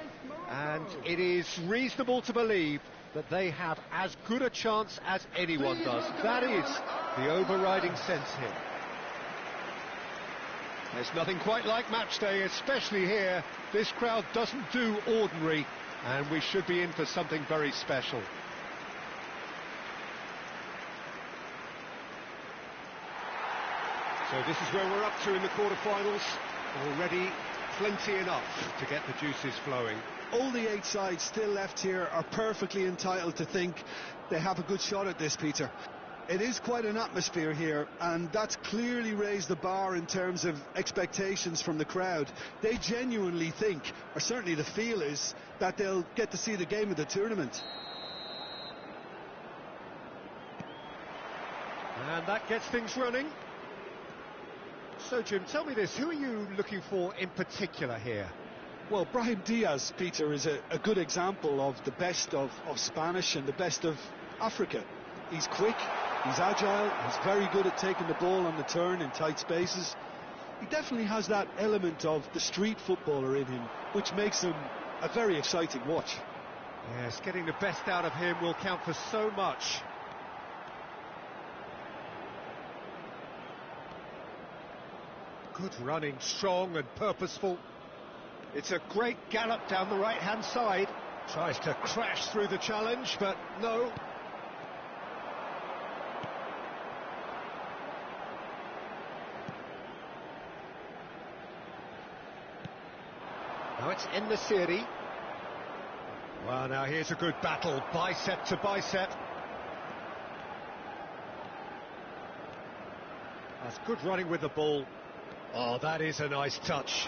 and it is reasonable to believe that they have as good a chance as anyone does. That is the overriding sense here. There's nothing quite like match day, especially here. This crowd doesn't do ordinary, and we should be in for something very special. So this is where we're up to in the quarter-finals. Already plenty enough to get the juices flowing. All the 8 sides still left here are perfectly entitled to think they have a good shot at this, Peter. It is quite an atmosphere here, and that's clearly raised the bar in terms of expectations from the crowd. They genuinely think, or certainly the feel is, that they'll get to see the game of the tournament. And that gets things running. So, Jim, tell me this, who are you looking for in particular here? Well, Brahim Diaz, Peter, is a good example of the best of Spanish and the best of Africa. He's quick, he's agile, he's very good at taking the ball on the turn in tight spaces. He definitely has that element of the street footballer in him, which makes him a very exciting watch. Yes, getting the best out of him will count for so much. Good running, strong and purposeful. It's a great gallop down the right-hand side. Tries to crash through the challenge, but no. Now it's En-Nesyri. Well, now here's a good battle, bicep to bicep. That's good running with the ball. Oh, that is a nice touch.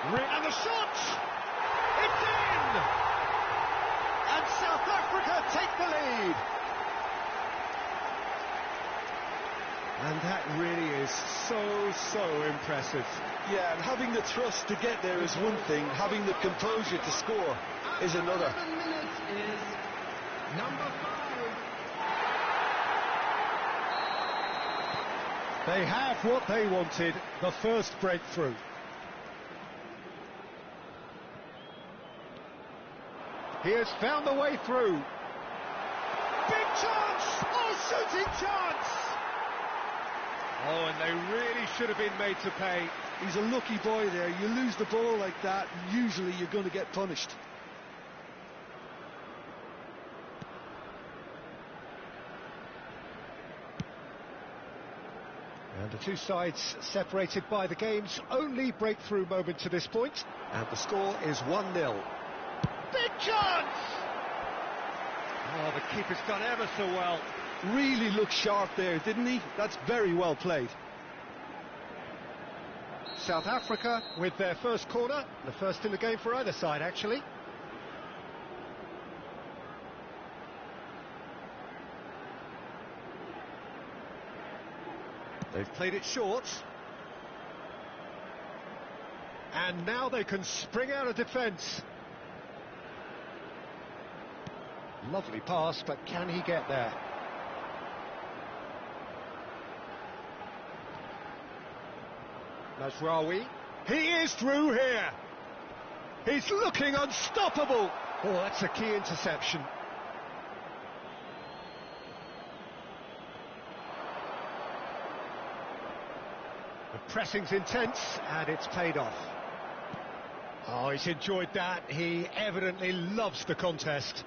And the shot! It's in! And South Africa take the lead. And that really is so impressive. Yeah, and having the trust to get there is one thing, having the composure to score is another. 7 minutes is number 5. They have what they wanted, the first breakthrough. He has found the way through. Big chance! Oh, shooting chance! Oh, and they really should have been made to pay. He's a lucky boy there. You lose the ball like that, and usually you're going to get punished. And the two sides separated by the game's only breakthrough moment to this point. And the score is 1-0. Big chance! Oh, the keeper's done ever so well. Really looked sharp there, didn't he? That's very well played. South Africa with their first corner, the first in the game for either side, actually. They've played it short. And now they can spring out of defence. Lovely pass, but can he get there? Mazraoui. He is through here. He's looking unstoppable. Oh, that's a key interception. The pressing's intense, and it's paid off. Oh, he's enjoyed that. He evidently loves the contest.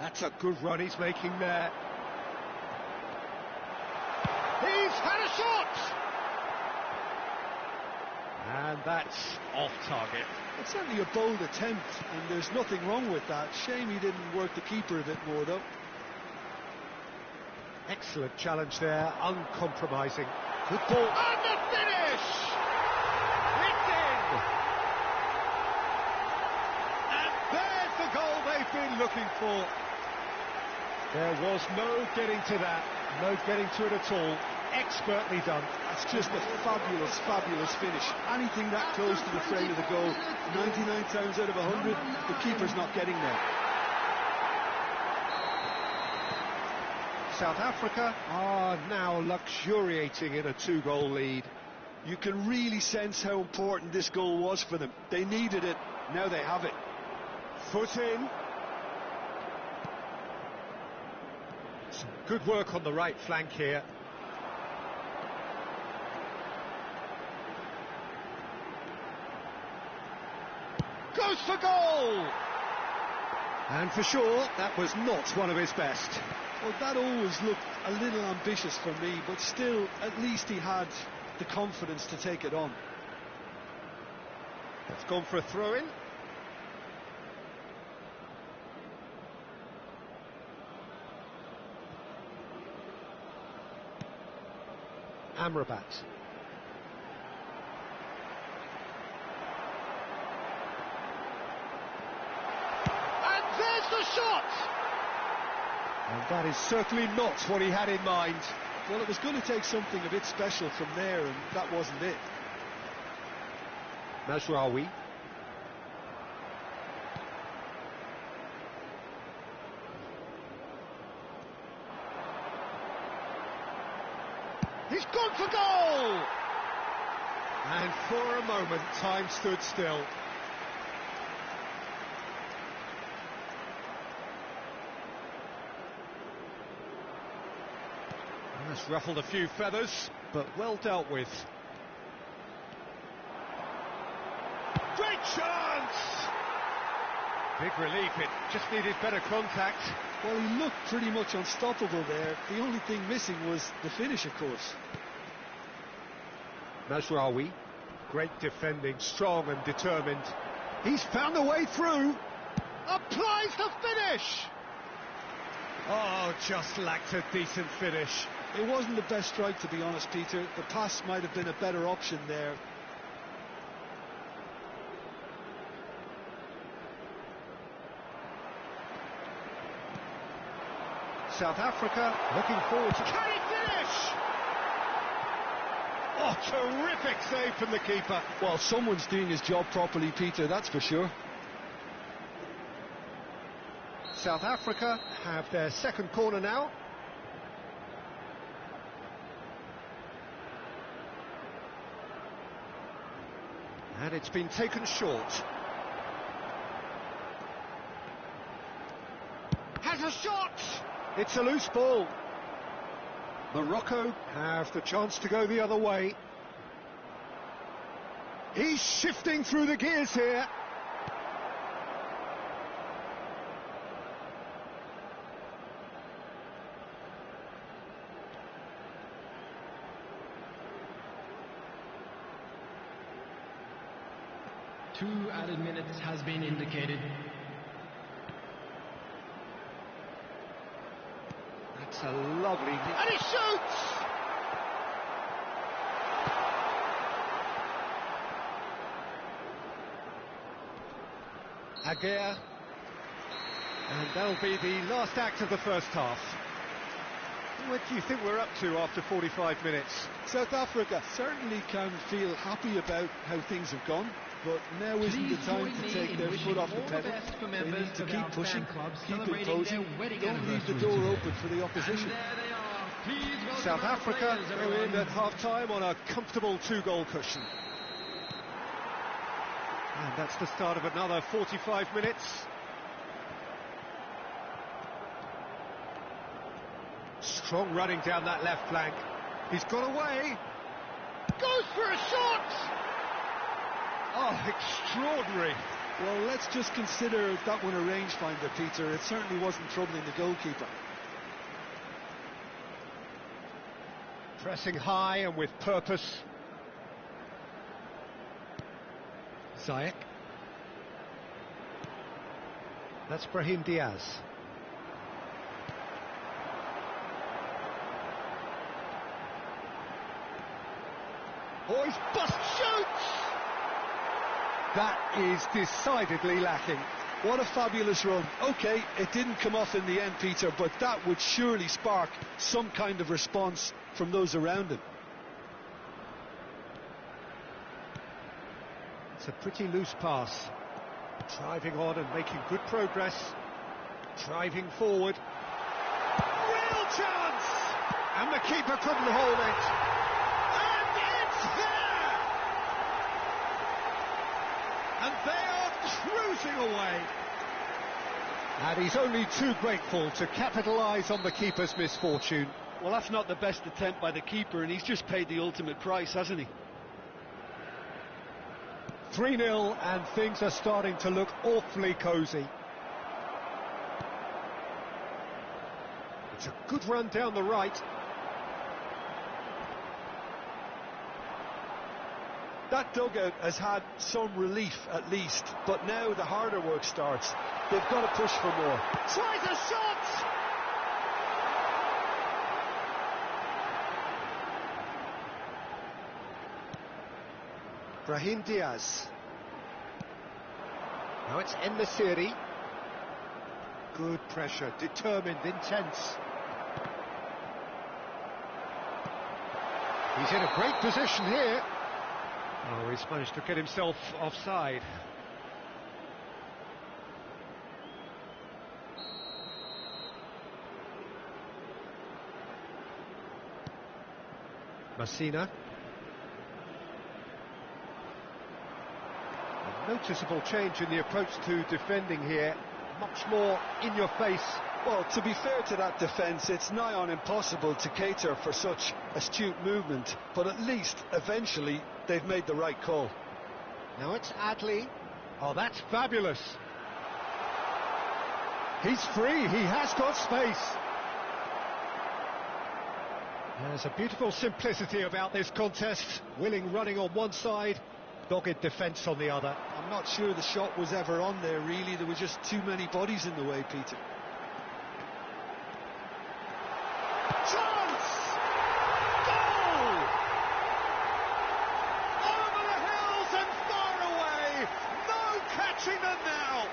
That's a good run he's making there. He's had a shot! And that's off target. It's certainly a bold attempt, and there's nothing wrong with that. Shame he didn't work the keeper a bit more, though. Excellent challenge there, uncompromising. Good ball. And the finish! It's in! And there's the goal they've been looking for. There was no getting to that, no getting to it at all. Expertly done. That's just a fabulous, fabulous finish. Anything that close to the frame of the goal, 99 times out of 100, the keeper's not getting there. South Africa are now luxuriating in a 2-goal lead. You can really sense how important this goal was for them. They needed it, now they have it. Foot in. Some good work on the right flank here. Goes for goal! And for sure, that was not one of his best. Well, that always looked a little ambitious for me, but still, at least he had the confidence to take it on. It's gone for a throw-in. Amrabat. And there's the shot! And that is certainly not what he had in mind. Well, it was going to take something a bit special from there, and that wasn't it. Mazraoui. He's gone for goal! And for a moment, time stood still. That's ruffled a few feathers, but well dealt with. Great chance! Big relief, it just needed better contact. Well, he looked pretty much unstoppable there. The only thing missing was the finish, of course. Mazraoui, great defending, strong and determined. He's found a way through. Applies the finish! Oh, just lacked a decent finish. It wasn't the best strike, to be honest, Peter. The pass might have been a better option there. South Africa looking forward to... Can he finish? Oh, terrific save from the keeper. Well, someone's doing his job properly, Peter, that's for sure. South Africa have their second corner now. And it's been taken short. Has a shot! It's a loose ball. Morocco have the chance to go the other way. He's shifting through the gears here. Two added minutes has been indicated. That's a lovely... And he shoots! Aguirre. And that'll be the last act of the first half. What do you think we're up to after 45 minutes? South Africa certainly can feel happy about how things have gone, but now isn't the time to take their foot off the pedal. They need to keep pushing, keep imposing, don't leave the door open for the opposition. South Africa go in at half-time on a comfortable 2-goal cushion. And that's the start of another 45 minutes. Strong running down that left flank. He's got away. Goes for a shot! Oh, extraordinary. Well, let's just consider that one a rangefinder, Peter. It certainly wasn't troubling the goalkeeper. Pressing high and with purpose. Ziyech. That's Brahim Diaz. Oh, he's bust, shoots! That is decidedly lacking. What a fabulous run. OK, it didn't come off in the end, Peter, but that would surely spark some kind of response from those around him. It's a pretty loose pass. Driving on and making good progress. Driving forward. Real chance! And the keeper couldn't hold it. And it's there! And they are cruising away. And he's only too grateful to capitalise on the keeper's misfortune. Well, that's not the best attempt by the keeper, and he's just paid the ultimate price, hasn't he? 3-0, and things are starting to look awfully cosy. It's a good run down the right. That dugout has had some relief at least, but now the harder work starts. They've got to push for more. Tries a shot! Brahim Diaz. Now it's En-Nesyri. Good pressure, determined, intense. He's in a great position here. Oh, he's managed to get himself offside. Messina. A noticeable change in the approach to defending here. Much more in your face. Well, to be fair to that defence, it's nigh on impossible to cater for such astute movement, but at least, eventually, they've made the right call. Now it's Adli. Oh, that's fabulous. He's free, he has got space. There's a beautiful simplicity about this contest. Willing running on one side, dogged defence on the other. I'm not sure the shot was ever on there, really. There were just too many bodies in the way, Peter. Chance! Goal! Over the hills and far away! No catching them now!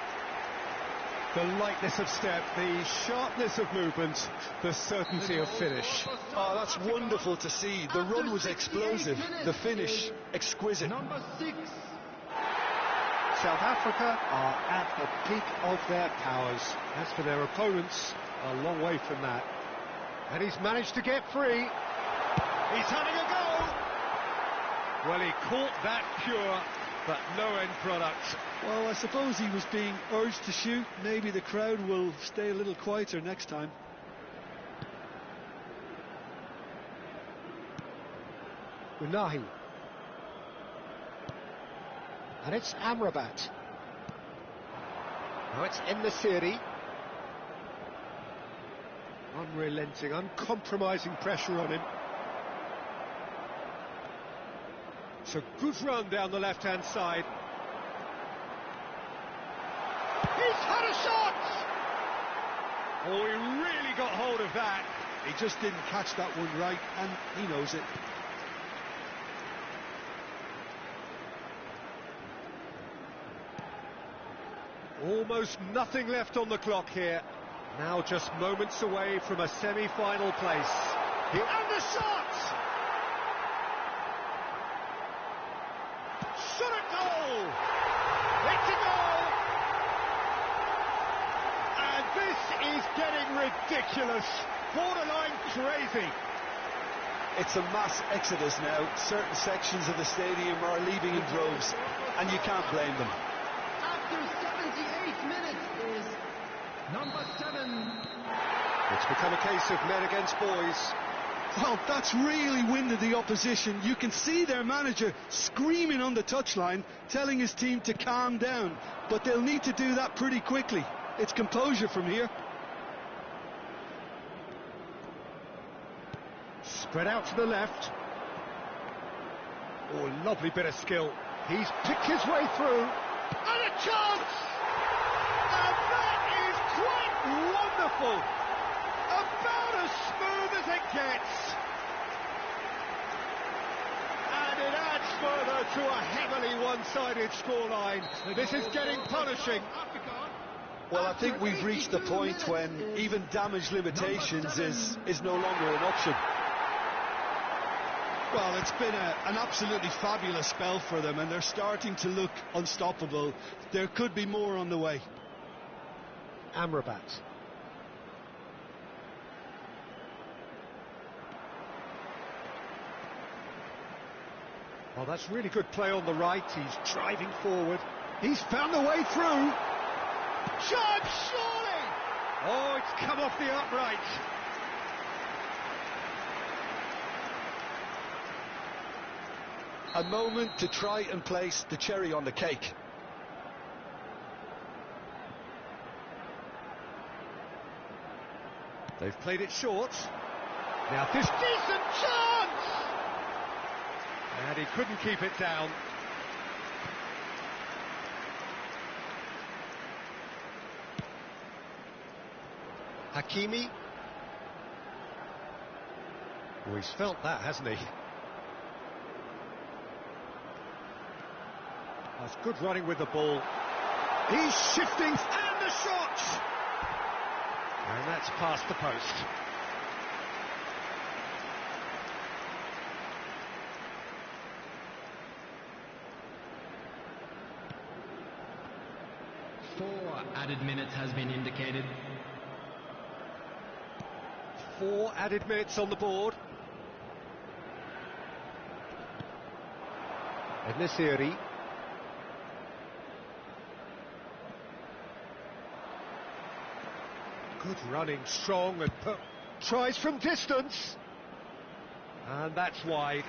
The lightness of step, the sharpness of movement, the certainty of finish. Oh, that's wonderful to see. The run was explosive, the finish exquisite. Number 6. South Africa are at the peak of their powers. As for their opponents, a long way from that. And he's managed to get free. He's having a go! Well, he caught that pure, but no end product. Well, I suppose he was being urged to shoot. Maybe the crowd will stay a little quieter next time. Unahi. And it's Amrabat. Now it's En-Nesyri. Unrelenting, uncompromising pressure on him. It's a good run down the left-hand side. He's had a shot! Oh, he really got hold of that. He just didn't catch that one right, and he knows it. Almost nothing left on the clock here. Now just moments away from a semi-final place. And the shot! Shot at goal! It's a goal! And this is getting ridiculous. Borderline crazy. It's a mass exodus now. Certain sections of the stadium are leaving in droves, and you can't blame them. After 78 minutes is number 7. It's become a case of men against boys. Well, that's really winded the opposition. You can see their manager screaming on the touchline, telling his team to calm down. But they'll need to do that pretty quickly. It's composure from here. Spread out to the left. Oh, lovely bit of skill. He's picked his way through. And a chance! And that is quite wonderful! About as smooth as it gets. And it adds further to a heavily one-sided scoreline. This is getting punishing. Well, I think we've reached the point when even damage limitations is no longer an option. Well, it's been an absolutely fabulous spell for them, and they're starting to look unstoppable. There could be more on the way. Amrabat. Well, that's really good play on the right. He's driving forward. He's found the way through. Chance, surely! Oh, it's come off the upright. A moment to try and place the cherry on the cake. They've played it short. Now this Decent chance! and he couldn't keep it down. Hakimi. Oh, he's felt that, hasn't he? That's good running with the ball. He's shifting, and the shot! And that's past the post. Four added minutes has been indicated. 4 added minutes on the board. Enesiri. Good running, strong, and tries from distance. And that's wide.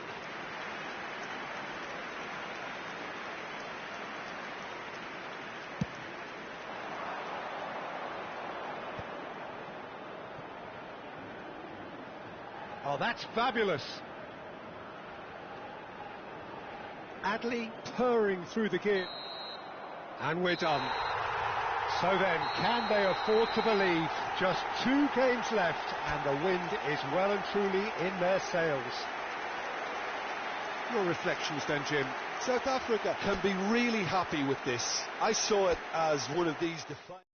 Oh, that's fabulous. Adley purring through the gear. And we're done. So then, can they afford to believe? Just 2 games left and the wind is well and truly in their sails. Your reflections then, Jim? South Africa can be really happy with this. I saw it as one of these defining